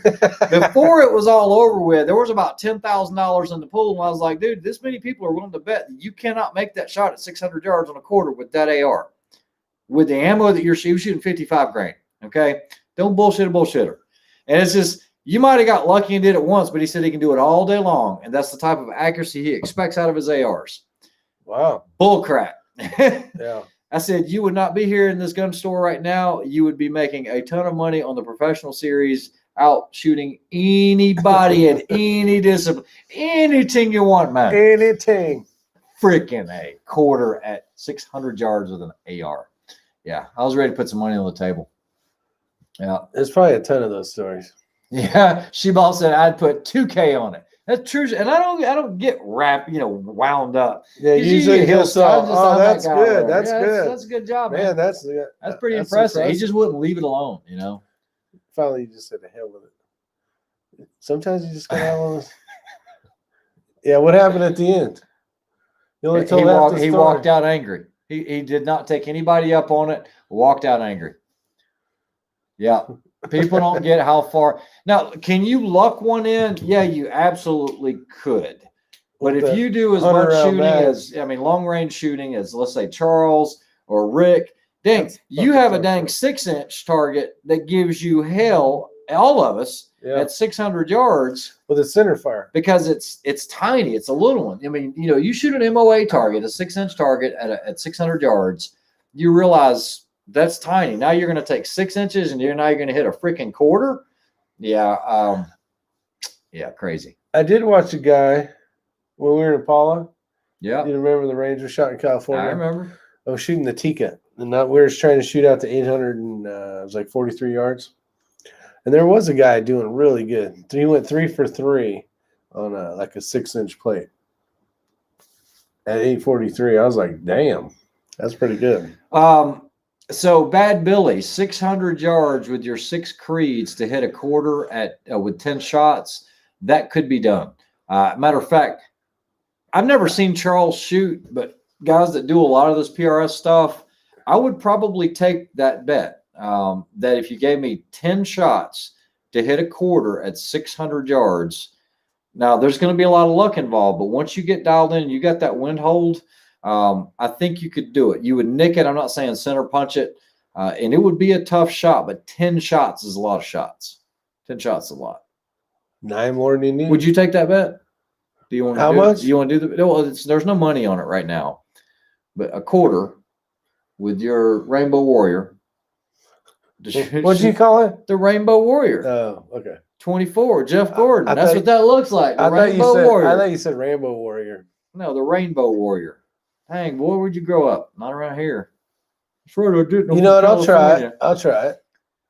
Before it was all over with, there was about $10,000 in the pool. And I was like, dude, this many people are willing to bet that you cannot make that shot at 600 yards on a quarter with that AR. With the ammo that you're shooting 55 grain. Okay. Don't bullshit a bullshitter. And it's just, you might have got lucky and did it once, but he said he can do it all day long. And that's the type of accuracy he expects out of his ARs. Wow. Bull crap. Yeah. I said, you would not be here in this gun store right now. You would be making a ton of money on the professional series, out shooting anybody at any discipline, anything you want, man. Anything. Freaking a quarter at 600 yards with an AR. Yeah, I was ready to put some money on the table. Yeah. There's probably a ton of those stories. Yeah, Shebal said I'd put 2K on it. That's true, and I don't get wound up. Yeah, usually he'll say, "Oh, that's good. That's good. That's a good job, man. That's pretty impressive. He just wouldn't leave it alone, Finally, you just said, "The hell with it." Sometimes you just gotta have one. Yeah, what happened at the end? He walked out angry. He did not take anybody up on it. Walked out angry. Yeah. People don't get how far. Now, can you luck one in? Yeah, you absolutely could. But if you do as much shooting as, long range shooting as, let's say, Charles or Rick, dang, you have a dang 6-inch target that gives you hell, all of us, at 600 yards. With a center fire. Because it's tiny. It's a little one. You shoot an MOA target, a 6-inch target at 600 yards, you realize that's tiny. Now you're going to take 6 inches and you're going to hit a freaking quarter. Yeah. Crazy. I did watch a guy when we were in Impala. Yeah. You remember the Ranger shot in California? I remember. I was shooting the Tika. And we were trying to shoot out to 800 and it was like 43 yards. And there was a guy doing really good. He went 3 for 3 on like a 6-inch plate. At 843. I was like, damn, that's pretty good. So Bad Billy, 600 yards with your 6 creeds to hit a quarter at with 10 shots, that could be done. Matter of fact, I've never seen Charles shoot, but guys that do a lot of this PRS stuff, I would probably take that bet that if you gave me 10 shots to hit a quarter at 600 yards, now there's going to be a lot of luck involved, but once you get dialed in and you got that wind hold, I think you could do it. You would nick it. I'm not saying center punch it. And it would be a tough shot, but 10 shots is a lot of shots. 10 shots is a lot. 9 more than you need. Would you take that bet? Do you want to How much? Do you want to do the? Well, there's no money on it right now, but a quarter with your Rainbow Warrior. What'd you call it? The Rainbow Warrior. Oh, okay. 24. Jeff Gordon. That's what that looks like. The Rainbow Warrior. I thought you said Rainbow Warrior. No, the Rainbow Warrior. Dang, boy, where'd you grow up? Not around here. Sure, I didn't. You know what? I'll try it. I'll try it.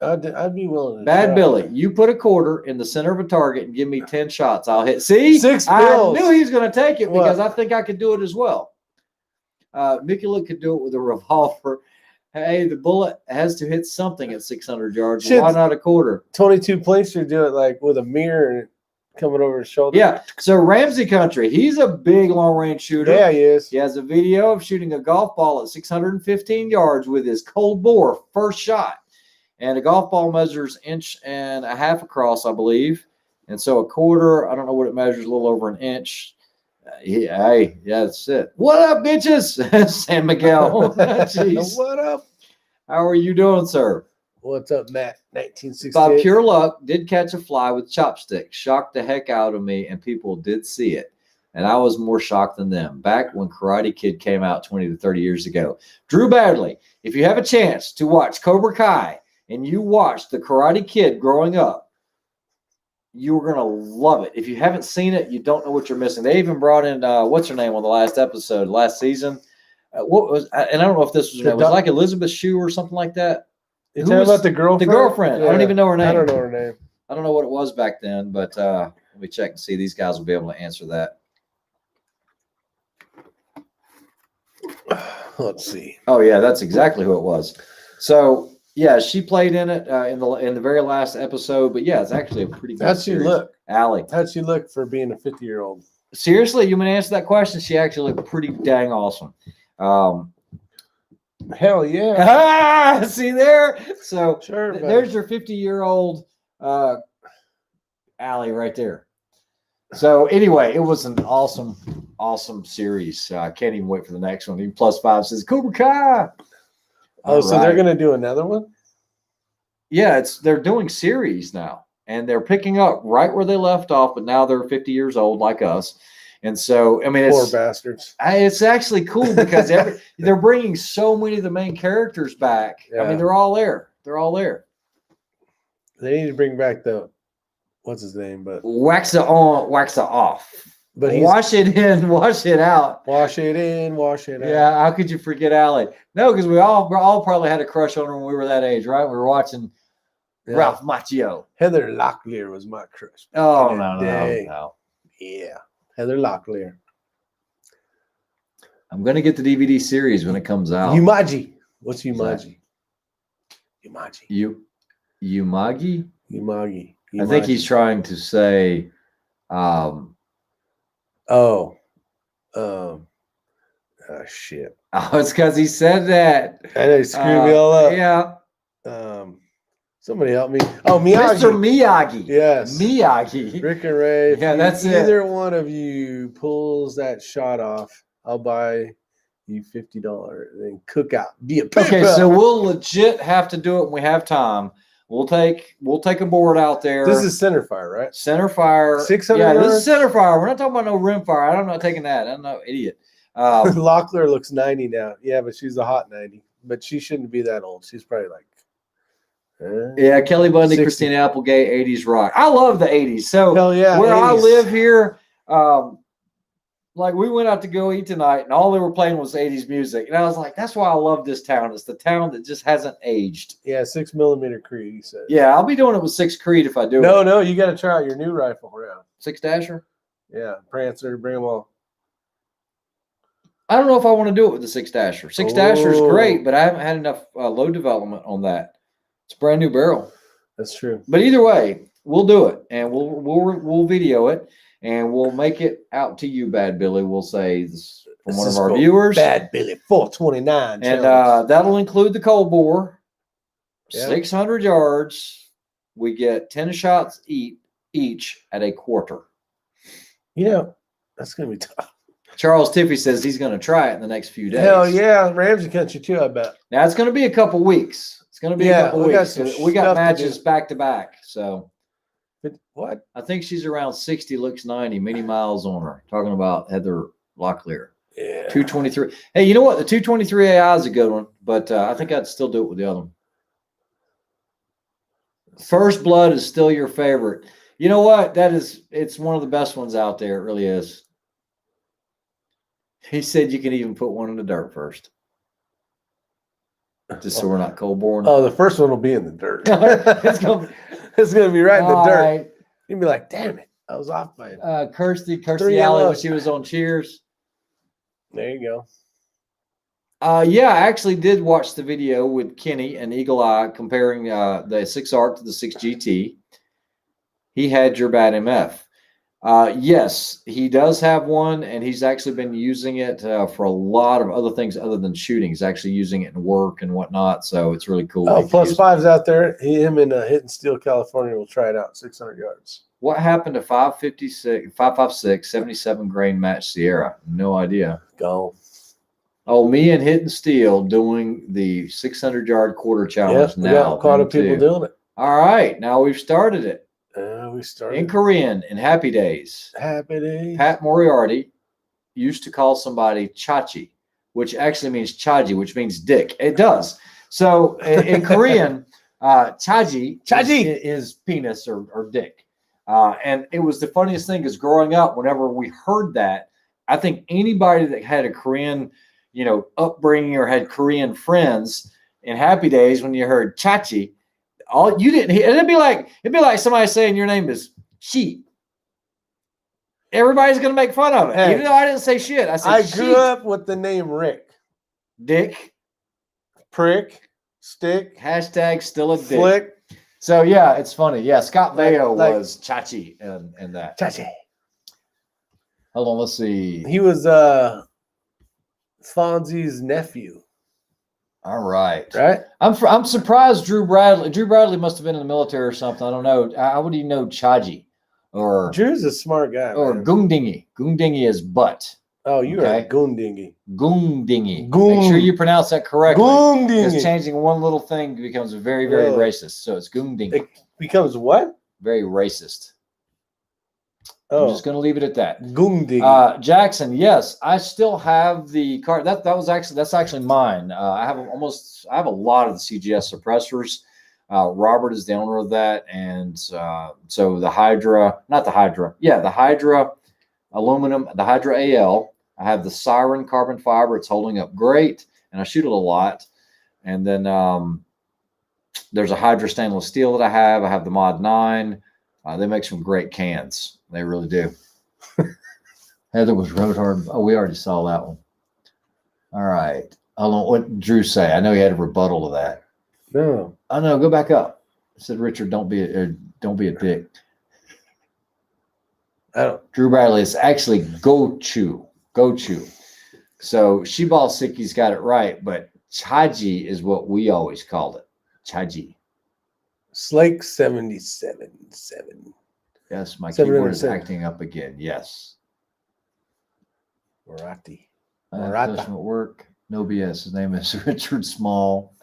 I'd be willing to. Bad Billy, you put a quarter in the center of a target and give me 10 shots. I'll hit. See? 6 I bills. knew he was going to take it because I think I could do it as well. Mikula could do it with a revolver. Hey, the bullet has to hit something at 600 yards. Why not a quarter? 22 Placer do it like with a mirror coming over his shoulder. Yeah. So Ramsey Country, he's a big long-range shooter. Yeah, he is. He has a video of shooting a golf ball at 615 yards with his cold bore first shot. And a golf ball measures 1.5 inches across, I believe. And so a quarter, I don't know what it measures, a little over 1 inch. Hey, yeah, that's it. What up, bitches? San Miguel. Jeez. What up? How are you doing, sir? What's up, Matt? 1968. By pure luck, did catch a fly with chopsticks. Shocked the heck out of me, and people did see it. And I was more shocked than them. Back when Karate Kid came out 20 to 30 years ago. Drew Badley, if you have a chance to watch Cobra Kai and you watched the Karate Kid growing up, you're going to love it. If you haven't seen it, you don't know what you're missing. They even brought in, what's her name on the last episode, last season? What was, and I don't know if this was her name. Was it like Elizabeth Shue or something like that? You're talking about the girlfriend? The girlfriend. Yeah. I don't even know her name. I don't know her name. I don't know what it was back then, but let me check and see. These guys will be able to answer that. Let's see. Oh yeah, that's exactly who it was. So yeah, she played in it in the very last episode. But yeah, it's actually a pretty good How'd she look? Allie. How'd she look for being a 50-year-old? Seriously, you want to answer that question? She actually looked pretty dang awesome. Hell yeah. See there? So sure, there's your 50-year-old Allie right there. So anyway, it was an awesome series. I can't even wait for the next one. Even +5 says Cobra Kai. Oh, so they're gonna do another one? Yeah, they're doing series now, and they're picking up right where they left off, but now they're 50 years old like us. And so, I mean, poor bastards. It's actually cool because they're bringing so many of the main characters back. Yeah. I mean, they're all there. They're all there. They need to bring back what's his name? But wax it on, wax it off. But wash it in, wash it out. Wash it in, wash it out. Yeah, how could you forget Allie? No, because we all probably had a crush on her when we were that age, right? We were watching Ralph Macchio. Heather Locklear was my crush. Oh no. Yeah, Heather Locklear. I'm gonna get the DVD series when it comes out. Umagi. What's Umagi? Umagi. Umagi? Umagi. I think he's trying to say shit. Oh, it's because he said that. I know, he screwed me all up. Yeah. Somebody help me. Oh, Miyagi. Mr. Miyagi. Yes. Miyagi. Rick and Ray. Yeah, that's it. Either one of you pulls that shot off, I'll buy you $50 and then cook out. Be a pimp. Okay, so we'll legit have to do it when we have time. We'll take a board out there. This is center fire, right? Center fire. 600 Yeah, yards? This is center fire. We're not talking about no rimfire. I'm not taking that. I'm no idiot. Locklear looks 90 now. Yeah, but she's a hot 90. But she shouldn't be that old. She's probably like yeah, Kelly Bundy, 60. Christina Applegate, 80s rock. I love the 80s. So hell yeah, where 80s. I live here, like we went out to go eat tonight and all they were playing was 80s music. And I was like, that's why I love this town. It's the town that just hasn't aged. Yeah, 6mm Creed, he said. Yeah, I'll be doing it with 6 Creed if I do it. No, you got to try out your new rifle around. 6 Dasher? Yeah, Prancer, bring them all. I don't know if I want to do it with the 6 Dasher. 6 Dasher is great, but I haven't had enough load development on that. It's a brand new barrel. That's true. But either way, we'll do it, and we'll video it, and we'll make it out to you, Bad Billy. We'll say this from one of our viewers. Bad Billy 429. And that'll include the cold bore. Yeah. 600 yards. We get 10 shots each at a quarter. You know, that's going to be tough. Charles Tiffy says he's going to try it in the next few days. Hell yeah. Ramsey country too, I bet. Now, it's going to be a couple weeks. It's going to be a couple weeks. We got matches back to back. So, what? I think she's around 60, looks 90, many miles on her. Talking about Heather Locklear. Yeah. 223. Hey, you know what? The 223 AI is a good one, but I think I'd still do it with the other one. First Blood is still your favorite. You know what? It's one of the best ones out there. It really is. He said you can even put one in the dirt first. Just so we're not cold born. Oh, the first one will be in the dirt. It's gonna be right in the dirt. Right. You'd be like, damn it. I was off by Kirsty Alley when she was on Cheers. There you go. Yeah, I actually did watch the video with Kenny and Eagle Eye comparing the 6 ARC to the 6 GT. He had your bad MF. Yes, he does have one, and he's actually been using it for a lot of other things other than shooting. He's actually using it in work and whatnot, so it's really cool. Oh, +5's out there. Him in Hidden Steel, California will try it out, 600 yards. What happened to 556, 77 grain match Sierra? No idea. Go. Oh, me and Hidden Steel doing the 600-yard quarter challenge We now. got quite a people doing it. All right, now we've started it. We started In Korean, in Happy Days. Happy Days. Pat Moriarty used to call somebody chachi, which actually means chaji, which means dick. It does. So in Korean, chaji is penis or dick. And it was the funniest thing is growing up, whenever we heard that, I think anybody that had a Korean, upbringing or had Korean friends in Happy Days, when you heard chachi, all you didn't hear, it'd be like somebody saying your name is sheep. Everybody's gonna make fun of it, even though I didn't say shit. I grew up with the name Rick. Dick, prick, stick, hashtag still a dick. Flick. So yeah, it's funny. Yeah, Scott Baio was Chachi and that. Chachi. Hold on, let's see. He was Fonzie's nephew. All right. Right? I'm surprised Drew Bradley must have been in the military or something. I don't know. How would he know Chaji? Or Drew's a smart guy. Or Goondingy. Goondingy is butt. Oh, you're right. Goondingy. Goondingy. Make sure you pronounce that correctly. Goondingy. Because changing one little thing becomes very, very racist. So it's Goondingy. It becomes what? Very racist. Oh. I'm just going to leave it at that. Goondingy. Jackson, yes, I still have the card. That's actually mine. I have a lot of the CGS suppressors. Robert is the owner of that, and so the Hydra aluminum, the Hydra AL. I have the Siren carbon fiber. It's holding up great, and I shoot it a lot. And then there's a Hydra stainless steel that I have. I have the Mod 9. They make some great cans. They really do. Heather was road hard. Oh, we already saw that one. All right. Hold on. What did Drew say? I know he had a rebuttal to that. No. Oh no, go back up. I said, Richard, don't be a dick. Drew Bradley is actually Gochu. So Shibal Siki's got it right, but Chaji is what we always called it. Chaji. Slake 77.7. Yes, my keyboard is acting up again. Yes. Marathi. At work. No BS. His name is Richard Small.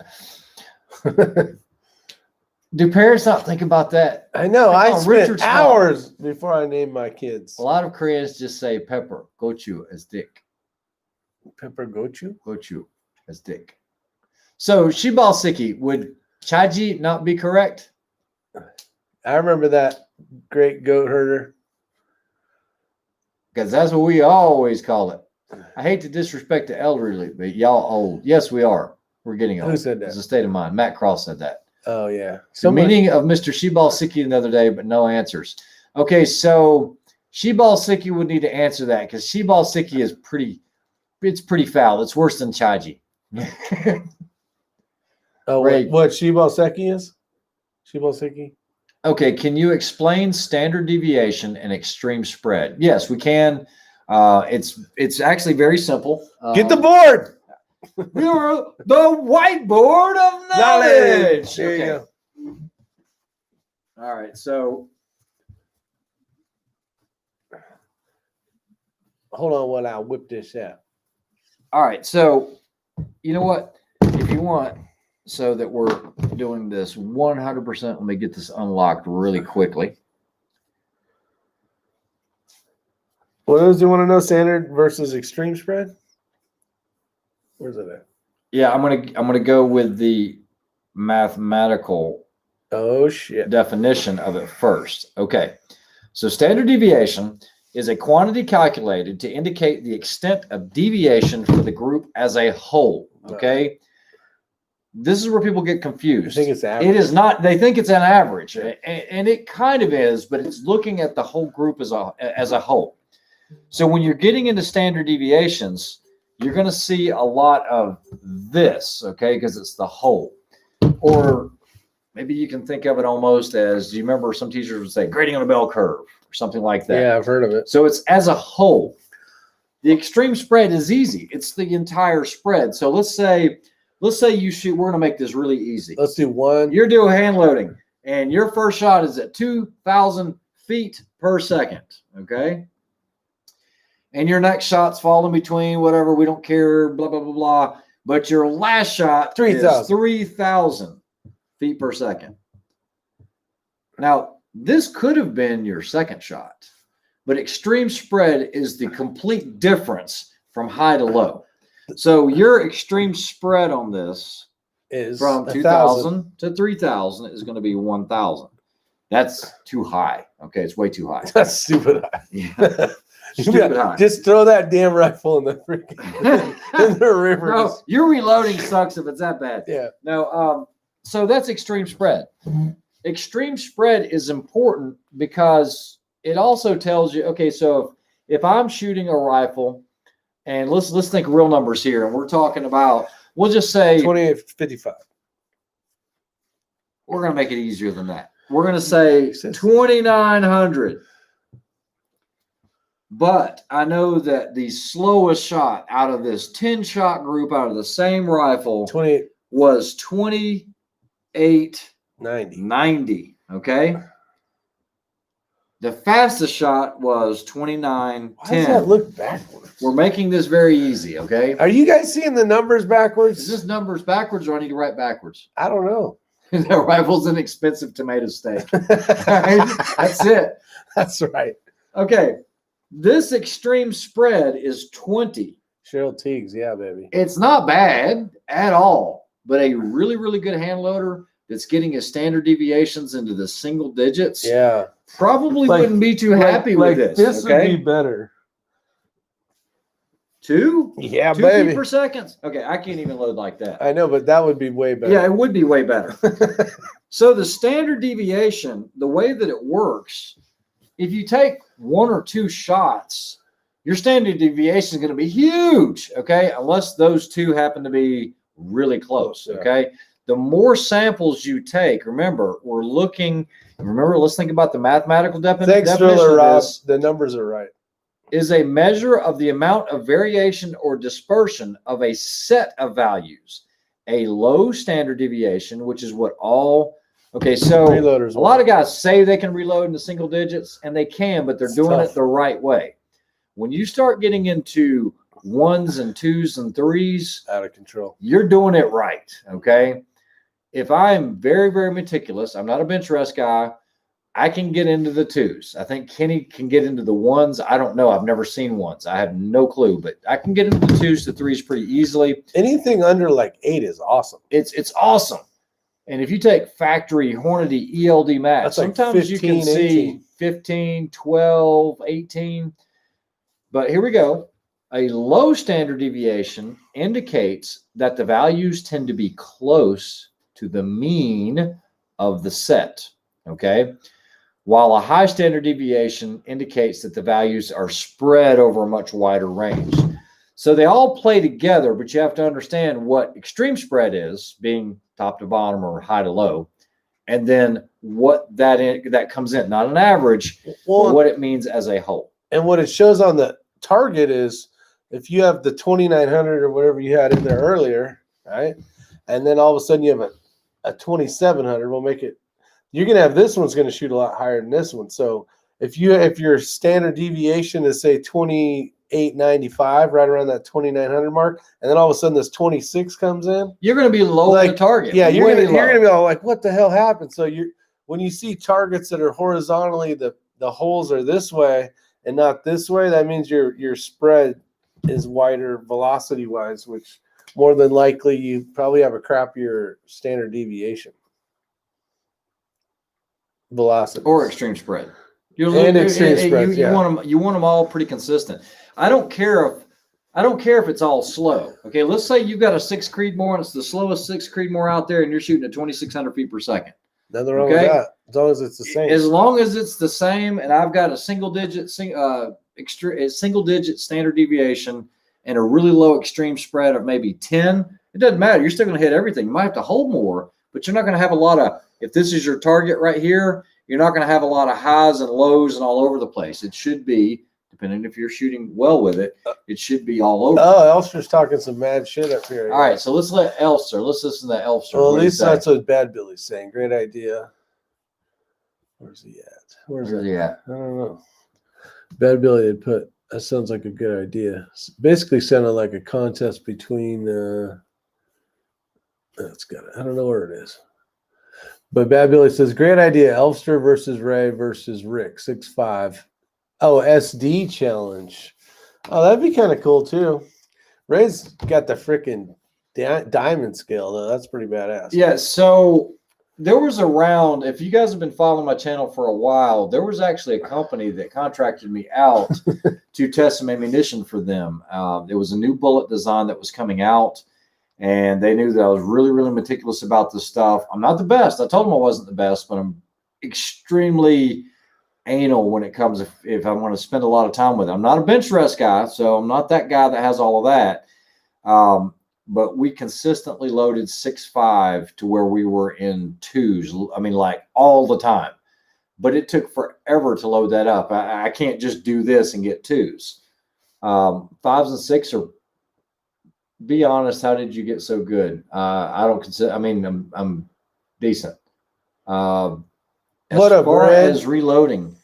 Do parents not think about that? I know. I spent hours before I named my kids. A lot of Koreans just say pepper, gochu as dick. Pepper gochu? Gochu as dick. So Shibal Siki, would Chaji not be correct? I remember that great goat herder. Because that's what we always call it. I hate to disrespect the elderly, but y'all old. Yes, we are. We're getting old. Who said that? It's a state of mind. Matt Cross said that. Oh, yeah. The meaning of Mr. Shibal Siki the other day, but no answers. Okay, so Shibal Siki would need to answer that because Shibal Siki is pretty foul. It's worse than Chaji. Oh, what Shibal Seki is? Shibal Seki? Okay, can you explain standard deviation and extreme spread? Yes, we can. It's actually very simple. Get the board. You're the whiteboard of knowledge. There you go. All right, so hold on while I whip this out. All right, so you know what? If you want, so that we're doing this 100%, let me get this unlocked really quickly. What else do you want to know? Standard versus extreme spread? Where's it at? Yeah, I'm gonna go with the mathematical definition of it first. Okay, so standard deviation is a quantity calculated to indicate the extent of deviation for the group as a whole. Okay, this is where people get confused. I think it's average. It is not. They think it's an average, and it kind of is, but it's looking at the whole group as a whole. So when you're getting into standard deviations, you're going to see a lot of this, okay, because it's the whole. Or maybe you can think of it almost as, do you remember some teachers would say grading on a bell curve or something like that? Yeah, I've heard of it. So it's as a whole. The extreme spread is easy. It's the entire spread. So let's say you shoot, we're going to make this really easy. Let's do one. You're doing hand loading, and your first shot is at 2,000 feet per second, okay? And your next shot's fall in between, whatever, we don't care, blah, blah, blah, blah. But your last shot 3,000. is 3,000 feet per second. Now, this could have been your second shot, but extreme spread is the complete difference from high to low. So your extreme spread on this Is from 2,000 to 3,000 is going to be 1,000. That's too high. Okay, it's way too high. That's stupid high. Yeah. Stupid high. Just throw that damn rifle in the freaking in the river. No, your reloading sucks if it's that bad. Yeah. No, so that's extreme spread. Extreme spread is important because it also tells you, okay, so if I'm shooting a rifle, and let's think real numbers here, and we're talking about, we'll just say 2855. We're going to make it easier than that. We're going to say 2,900. But I know that the slowest shot out of this 10-shot group out of the same rifle 28 was 2890. 90. Okay. The fastest shot was 2910. Why does that look backwards? We're making this very easy. Okay. Are you guys seeing the numbers backwards? Is this numbers backwards or I need to write backwards? I don't know. That rifle's an expensive tomato steak. That's it. That's right. Okay. This extreme spread is 20. Cheryl Teagues, yeah, baby. It's not bad at all, but a really, really good hand loader that's getting his standard deviations into the single digits. Yeah. Probably wouldn't be too happy with this. This okay? would be better. 2? Yeah, 2 baby. feet per second. Okay, I can't even load like that. I know, but that would be way better. Yeah, it would be way better. So the standard deviation, the way that it works, if you take 1 or 2 shots, your standard deviation is going to be huge, okay? Unless those two happen to be really close, okay? The more samples you take, remember, let's think about the mathematical definition. Thanks, Driller Rob. The numbers are right. Is a measure of the amount of variation or dispersion of a set of values. A low standard deviation, which is what all, okay, so Reloaders a lot of guys say they can reload into single digits, and they can, but they're doing it the right way. When you start getting into 1s and 2s and 3s, Out of control. you're doing it right, okay? If I'm very, very meticulous, I'm not a bench rest guy, I can get into the 2s. I think Kenny can get into the 1s. I don't know. I've never seen 1s. I have no clue, but I can get into the 2s to 3s pretty easily. Anything under like 8 is awesome. It's awesome. And if you take factory Hornady ELD max, That's like sometimes 15, you can see 18. 15, 12, 18. But here we go. A low standard deviation indicates that the values tend to be close to the mean of the set, okay? While a high standard deviation indicates that the values are spread over a much wider range. So they all play together, but you have to understand what extreme spread is, being top to bottom or high to low, and then what that comes in, not an average, but what it means as a whole. And what it shows on the target is if you have the 2,900 or whatever you had in there earlier, right? And then all of a sudden you have a 2,700, we'll make it, you're going to have this one's going to shoot a lot higher than this one. So if your standard deviation is say 2895, right around that 2,900 mark, and then all of a sudden this 26 comes in, you're going to be low on the target. Yeah, you're going to be all like, what the hell happened? So when you see targets that are horizontally, the holes are this way and not this way, that means your spread is wider velocity wise, which more than likely you probably have a crappier standard deviation velocity or extreme spread. You want them all pretty consistent. I don't care if it's all slow. Okay, let's say you've got a 6 Creedmoor and it's the slowest 6 Creedmoor out there, and you're shooting at 2,600 feet per second. Nothing wrong with that, as long as it's the same. As long as it's the same, and I've got a single digit standard deviation and a really low extreme spread of maybe 10, it doesn't matter. You're still going to hit everything. You might have to hold more, but you're not going to have a lot of, if this is your target right here, you're not going to have a lot of highs and lows and all over the place. It should be, depending if you're shooting well with it, it should be all over. Oh, Elster's talking some mad shit up here. All right, so let's listen to Elster. Well, at least that's what Bad Billy's saying. Great idea. Where's he at? Where's Where's he he at? I don't know. Bad Billy had put, that sounds like a good idea. Basically sounded like a contest between, it's got, I don't know where it is. But Bad Billy says, great idea. Elfster versus Ray versus Rick, 6'5". Oh, SD challenge. Oh, that'd be kind of cool too. Ray's got the freaking diamond scale though. That's pretty badass. Yeah, so there was a round, if you guys have been following my channel for a while, there was actually a company that contracted me out to test some ammunition for them. There was a new bullet design that was coming out, and they knew that I was really, really meticulous about this stuff. I'm not the best. I told them I wasn't the best, but I'm extremely anal when it comes if I want to spend a lot of time with it. I'm not a bench rest guy, so I'm not that guy that has all of that. But we consistently loaded 6.5 to where we were in 2s. I mean, like all the time. But it took forever to load that up. I can't just do this and get 2s. 5s and 6 are. Be honest. How did you get so good? I don't consider. I mean, I'm decent. As far as reloading,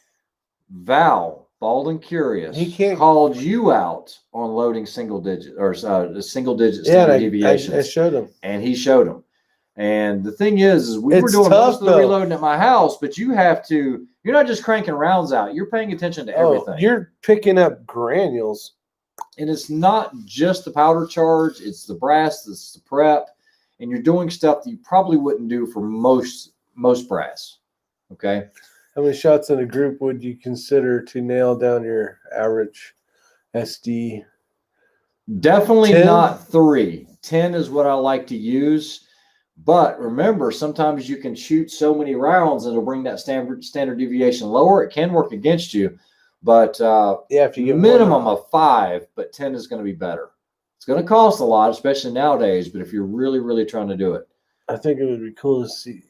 Val, Bald and Curious, he called you out on loading single digit or single digit standard deviations. I showed him, and he showed him. And the thing is we were doing most of the reloading at my house, but you have to. You're not just cranking rounds out. You're paying attention to everything. You're picking up granules, and it's not just the powder charge. It's the brass. It's the prep, and you're doing stuff that you probably wouldn't do for most brass. Okay. How many shots in a group would you consider to nail down your average SD? Definitely 10? Not 3. 10 is what I like to use. But remember, sometimes you can shoot so many rounds and it'll bring that standard deviation lower. It can work against you. But if you get minimum of 5, but 10 is going to be better. It's going to cost a lot, especially nowadays. But if you're really, really trying to do it. I think it would be cool to see.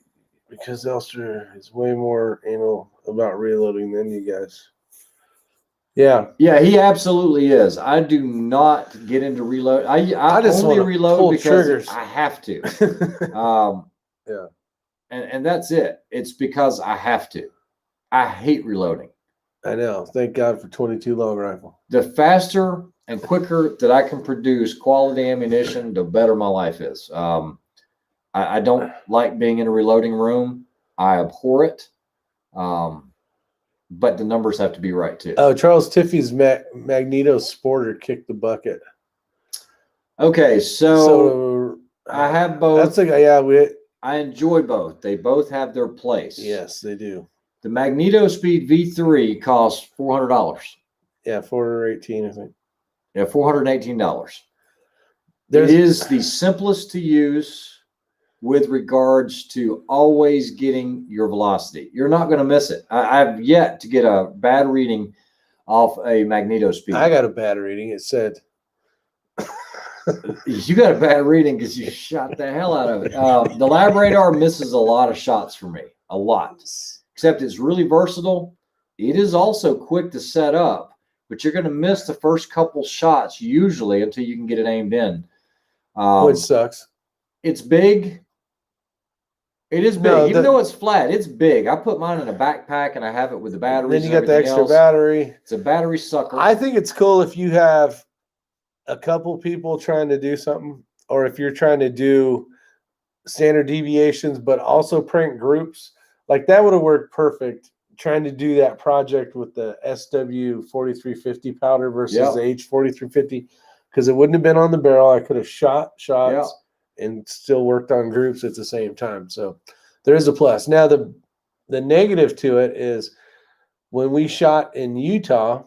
Because Elster is way more anal about reloading than you guys. Yeah. Yeah, he absolutely is. I do not get into reload. I just only reload because triggers. I have to. Yeah. And that's it. It's because I have to. I hate reloading. I know. Thank God for 22 long rifle. The faster and quicker that I can produce quality ammunition, the better my life is. I don't like being in a reloading room. I abhor it. But the numbers have to be right too. Oh, Charles Tiffy's Magneto Sporter kicked the bucket. Okay, so I have both. I enjoy both. They both have their place. Yes, they do. The Magneto Speed V3 costs $400. Yeah, $418, I think. Yeah, $418. It is the simplest to use. With regards to always getting your velocity. You're not going to miss it. I've yet to get a bad reading off a Magneto Speed. I got a bad reading. It said. You got a bad reading because you shot the hell out of it. The Lab Radar misses a lot of shots for me. A lot. Except it's really versatile. It is also quick to set up, but you're going to miss the first couple shots usually until you can get it aimed in. Which sucks. It's big. It is big, even though it's flat. It's big. I put mine in a backpack and I have it with the batteries. Then you got the extra battery. It's a battery sucker. I think it's cool if you have a couple people trying to do something, or if you're trying to do standard deviations, but also prank groups. Like that would have worked perfect. Trying to do that project with the SW 4350 powder versus the H 4350, because it wouldn't have been on the barrel. I could have shot shots. And still worked on groups at the same time. So there is a plus. Now, the negative to it is when we shot in Utah,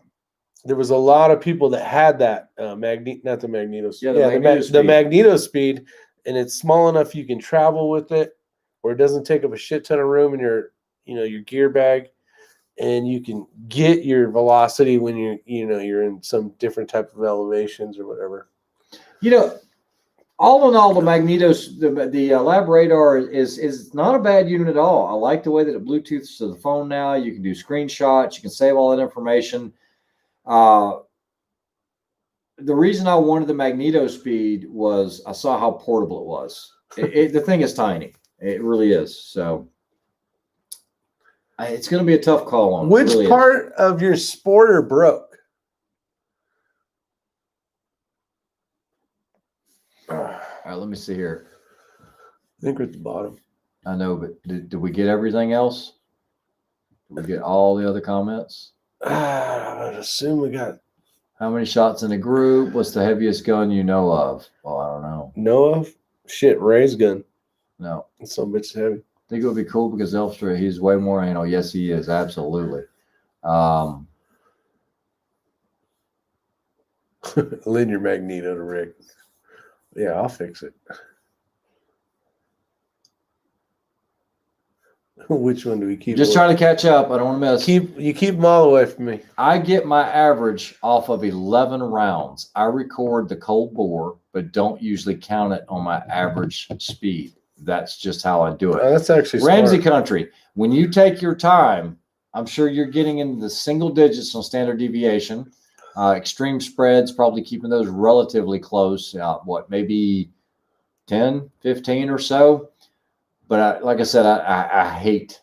there was a lot of people that had that the Magneto Speed, and it's small enough you can travel with it, or it doesn't take up a shit ton of room in your gear bag, and you can get your velocity when you're in some different type of elevations or whatever. All in all, the Magnetos, the Lab Radar is not a bad unit at all. I like the way that it Bluetooths to the phone now. You can do screenshots. You can save all that information. The reason I wanted the Magneto Speed was I saw how portable it was. The thing is tiny. It really is. So It's going to be a tough call on. Which really part of your sporter broke? All right, let me see here. I think we're at the bottom. I know, but did we get everything else? Did we get all the other comments? I'd assume we got. How many shots in a group? What's the heaviest gun you know of? Well, I don't know. Know of? Shit, Ray's gun. No. Some bitch heavy. I think it would be cool because Elfstra, he's way more anal. Yes, he is. Absolutely. Lend your magneto to Rick. Yeah, I'll fix it. Which one do we keep? Just trying to catch up. I don't want to miss. You keep them all away from me. I get my average off of 11 rounds. I record the cold bore, but don't usually count it on my average speed. That's just how I do it. That's actually Ramsey smart. Country. When you take your time, I'm sure you're getting into the single digits on standard deviation. Extreme spreads, probably keeping those relatively close. Maybe 10, 15 or so. But like I said, I hate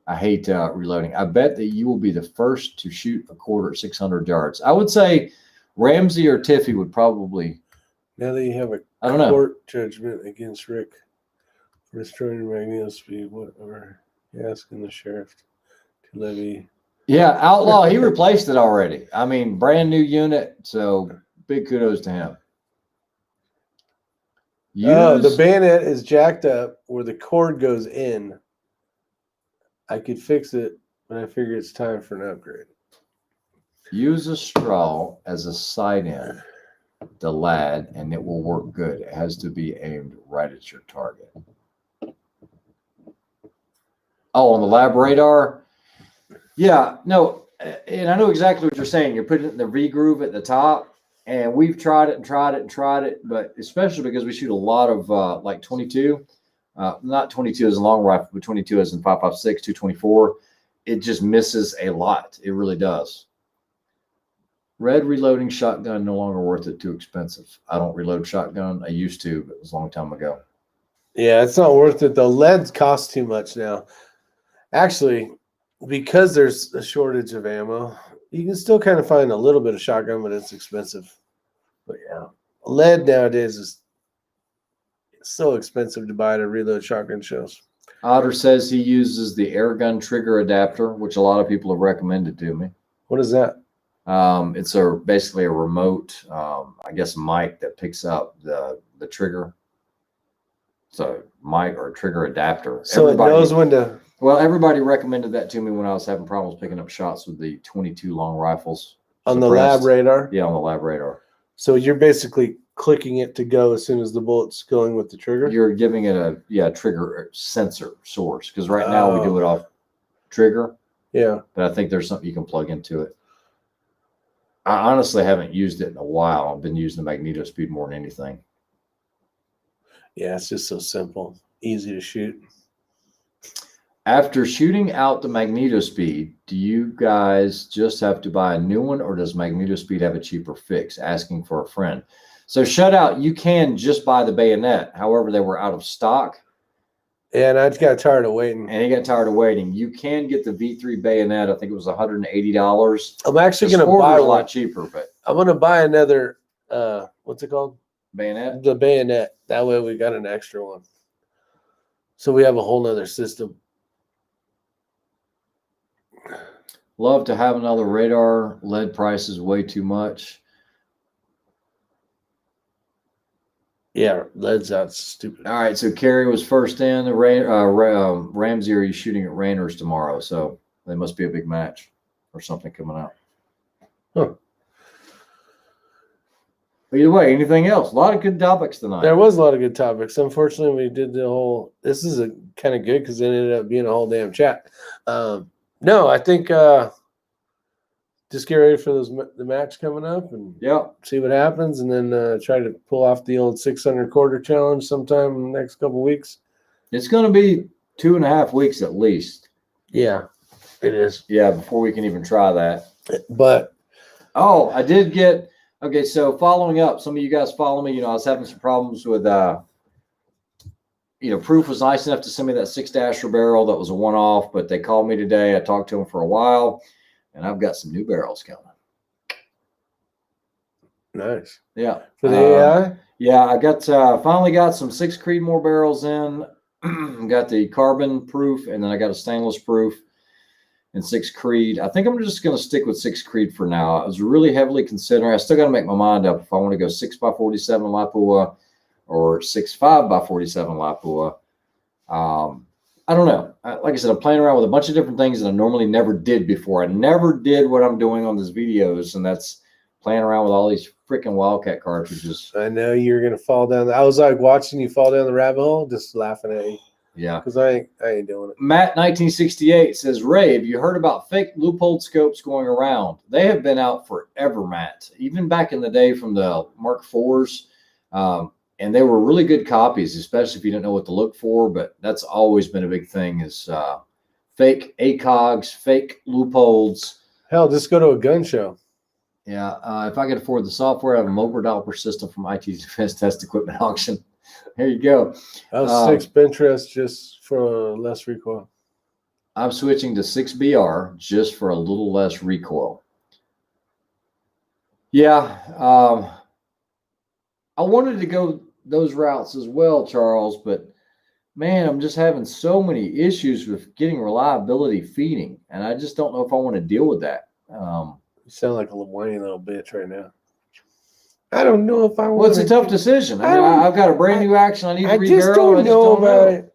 reloading. I bet that you will be the first to shoot a quarter at 600 yards. I would say Ramsey or Tiffy would probably. Now that you have a court judgment against Rick for destroying your magneto speed, whatever, asking the sheriff to levy. Yeah, Outlaw, he replaced it already. I mean, brand new unit, so big kudos to him. The bayonet is jacked up where the cord goes in. I could fix it, but I figure it's time for an upgrade. Use a straw as a side end, the lad, and it will work good. It has to be aimed right at your target. Oh, on the lab radar? Yeah, no, and I know exactly what you're saying. You're putting it in the V groove at the top, and we've tried it, but especially because we shoot a lot of like 22, not 22 as a long rifle, but 22 as in 5.56, 224. It just misses a lot. It really does. Red reloading shotgun no longer worth it. Too expensive. I don't reload shotgun. I used to, but it was a long time ago. Yeah, it's not worth it. The leads cost too much now. Actually, because there's a shortage of ammo, you can still kind of find a little bit of shotgun, but it's expensive. But yeah, lead nowadays is so expensive to buy to reload shotgun shells. Otter says he uses the airgun trigger adapter, which a lot of people have recommended to me. What is that? It's basically a remote, I guess, mic that picks up the trigger. So mic or trigger adapter. So it knows when to. Well, everybody recommended that to me when I was having problems picking up shots with the 22 long rifles. On the lab radar? Yeah, on the lab radar. So you're basically clicking it to go as soon as the bullet's going with the trigger? You're giving it a trigger sensor source. Because right now we do it off trigger. Yeah. But I think there's something you can plug into it. I honestly haven't used it in a while. I've been using the magneto speed more than anything. Yeah, it's just so simple. Easy to shoot. After shooting out the magneto speed, do you guys just have to buy a new one, or does magneto speed have a cheaper fix? Asking for a friend. So Shutout, you can just buy the bayonet. However, they were out of stock. And I just got tired of waiting. And he got tired of waiting. You can get the V3 bayonet. I think it was $180. I'm actually going to buy a lot cheaper, but I'm going to buy another, what's it called? Bayonet? The bayonet. That way we got an extra one. So we have a whole nother system. Love to have another radar. Lead price is way too much. Yeah, lead's out stupid. All right, so Kerry was first in. Ramsey, are you shooting at Rainers tomorrow? So they must be a big match or something coming out. Huh. Either way, anything else? A lot of good topics tonight. There was a lot of good topics. Unfortunately, we did the whole. This is kind of good because it ended up being a whole damn chat. No, I think just get ready for the match coming up and see what happens, and then try to pull off the old 600 quarter challenge sometime in the next couple of weeks. It's going to be 2.5 weeks at least. Yeah, it is. Yeah, before we can even try that. But I did get okay. So following up, some of you guys follow me. I was having some problems with Proof was nice enough to send me that 6-dasher barrel. That was a one-off, but they called me today. I talked to them for a while, and I've got some new barrels coming. Nice. Yeah. For the AI? Yeah, I got finally got some 6 Creedmoor barrels in. Got the carbon proof, and then I got a stainless proof and 6 Creed. I think I'm just going to stick with 6 Creed for now. I was really heavily considering. I still got to make my mind up if I want to go 6x47 Lapua or 6.5x47 Lapua. I don't know. Like I said, I'm playing around with a bunch of different things that I normally never did before. I never did what I'm doing on these videos, and that's playing around with all these freaking Wildcat cartridges. I know you're gonna fall down. I was like watching you fall down the rabbit hole, just laughing at you. Yeah, because I ain't doing it. Matt 1968 says, Ray, have you heard about fake loophole scopes going around? They have been out forever, Matt. Even back in the day from the Mark IVs, and they were really good copies, especially if you didn't know what to look for. But that's always been a big thing: is fake ACOGs, fake loopholes. Hell, just go to a gun show. Yeah, if I could afford the software, I have a mobile developer system from IT Defense Test Equipment Auction. There you go. I was 6 Pinterest just for less recoil. I'm switching to 6BR just for a little less recoil. Yeah, I wanted to go those routes as well, Charles, but man, I'm just having so many issues with getting reliability feeding, and I just don't know if I want to deal with that. You sound like a little whiny little bitch right now. I don't know if I want. Well, it's a tough decision. I mean, I've got a brand new action. I need to rebarrel. I just don't know about it.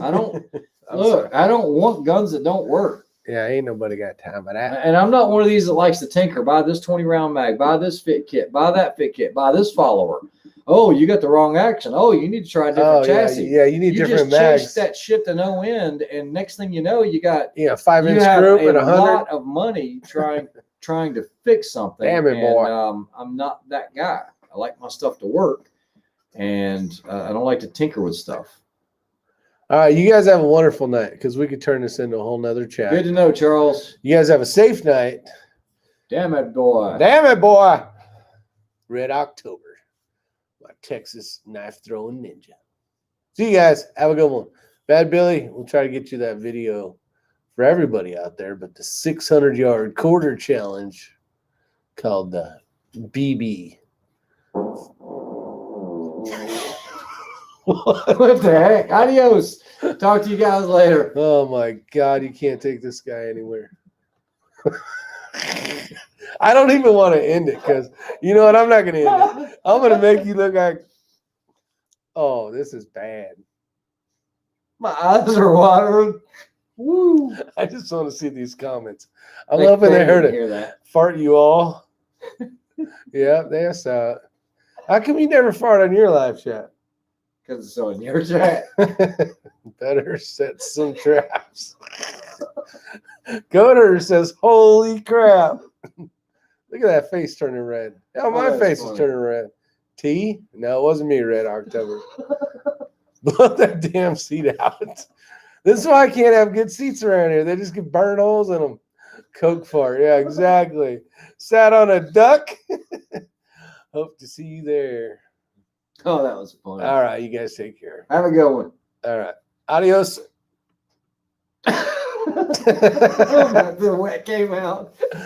I don't look. I don't want guns that don't work. Yeah, ain't nobody got time for that. And I'm not one of these that likes to tinker. Buy this 20-round mag. Buy this fit kit. Buy that fit kit. Buy this follower. Oh, you got the wrong action. Oh, you need to try a different chassis. Yeah, you need different mags. You just that shit to no end, and next thing you know, you got 5-inch screw and 100. Lot of money trying to fix something. Damn it, boy. I'm not that guy. I like my stuff to work, and I don't like to tinker with stuff. All right, you guys have a wonderful night, because we could turn this into a whole nother chat. Good to know, Charles. You guys have a safe night. Damn it, boy. Damn it, boy. Red October, my Texas knife throwing ninja. See you guys. Have a good one. Bad Billy, we'll try to get you that video for everybody out there, but the 600-yard quarter challenge called the BB. What the heck? Adios. Talk to you guys later. Oh my God, you can't take this guy anywhere. I don't even want to end it, because you know what? I'm not going to end it. I'm going to make you look like, oh, this is bad. My eyes are watering. Woo. I just want to see these comments. I'm hoping they heard it. Hear that. Fart you all. Yeah, that's how come you never fart on your live chat? Because it's on your chat. Better set some traps. Goder says, holy crap. Look at that face turning red. Hell, my face is turning red. T? No, it wasn't me, Red October. Blow that damn seat out. This is why I can't have good seats around here. They just get burn holes in them. Coke fart. Yeah, exactly. Sat on a duck. Hope to see you there. Oh, that was fun. All right, you guys take care. Have a good one. All right. Adios. The wet came out.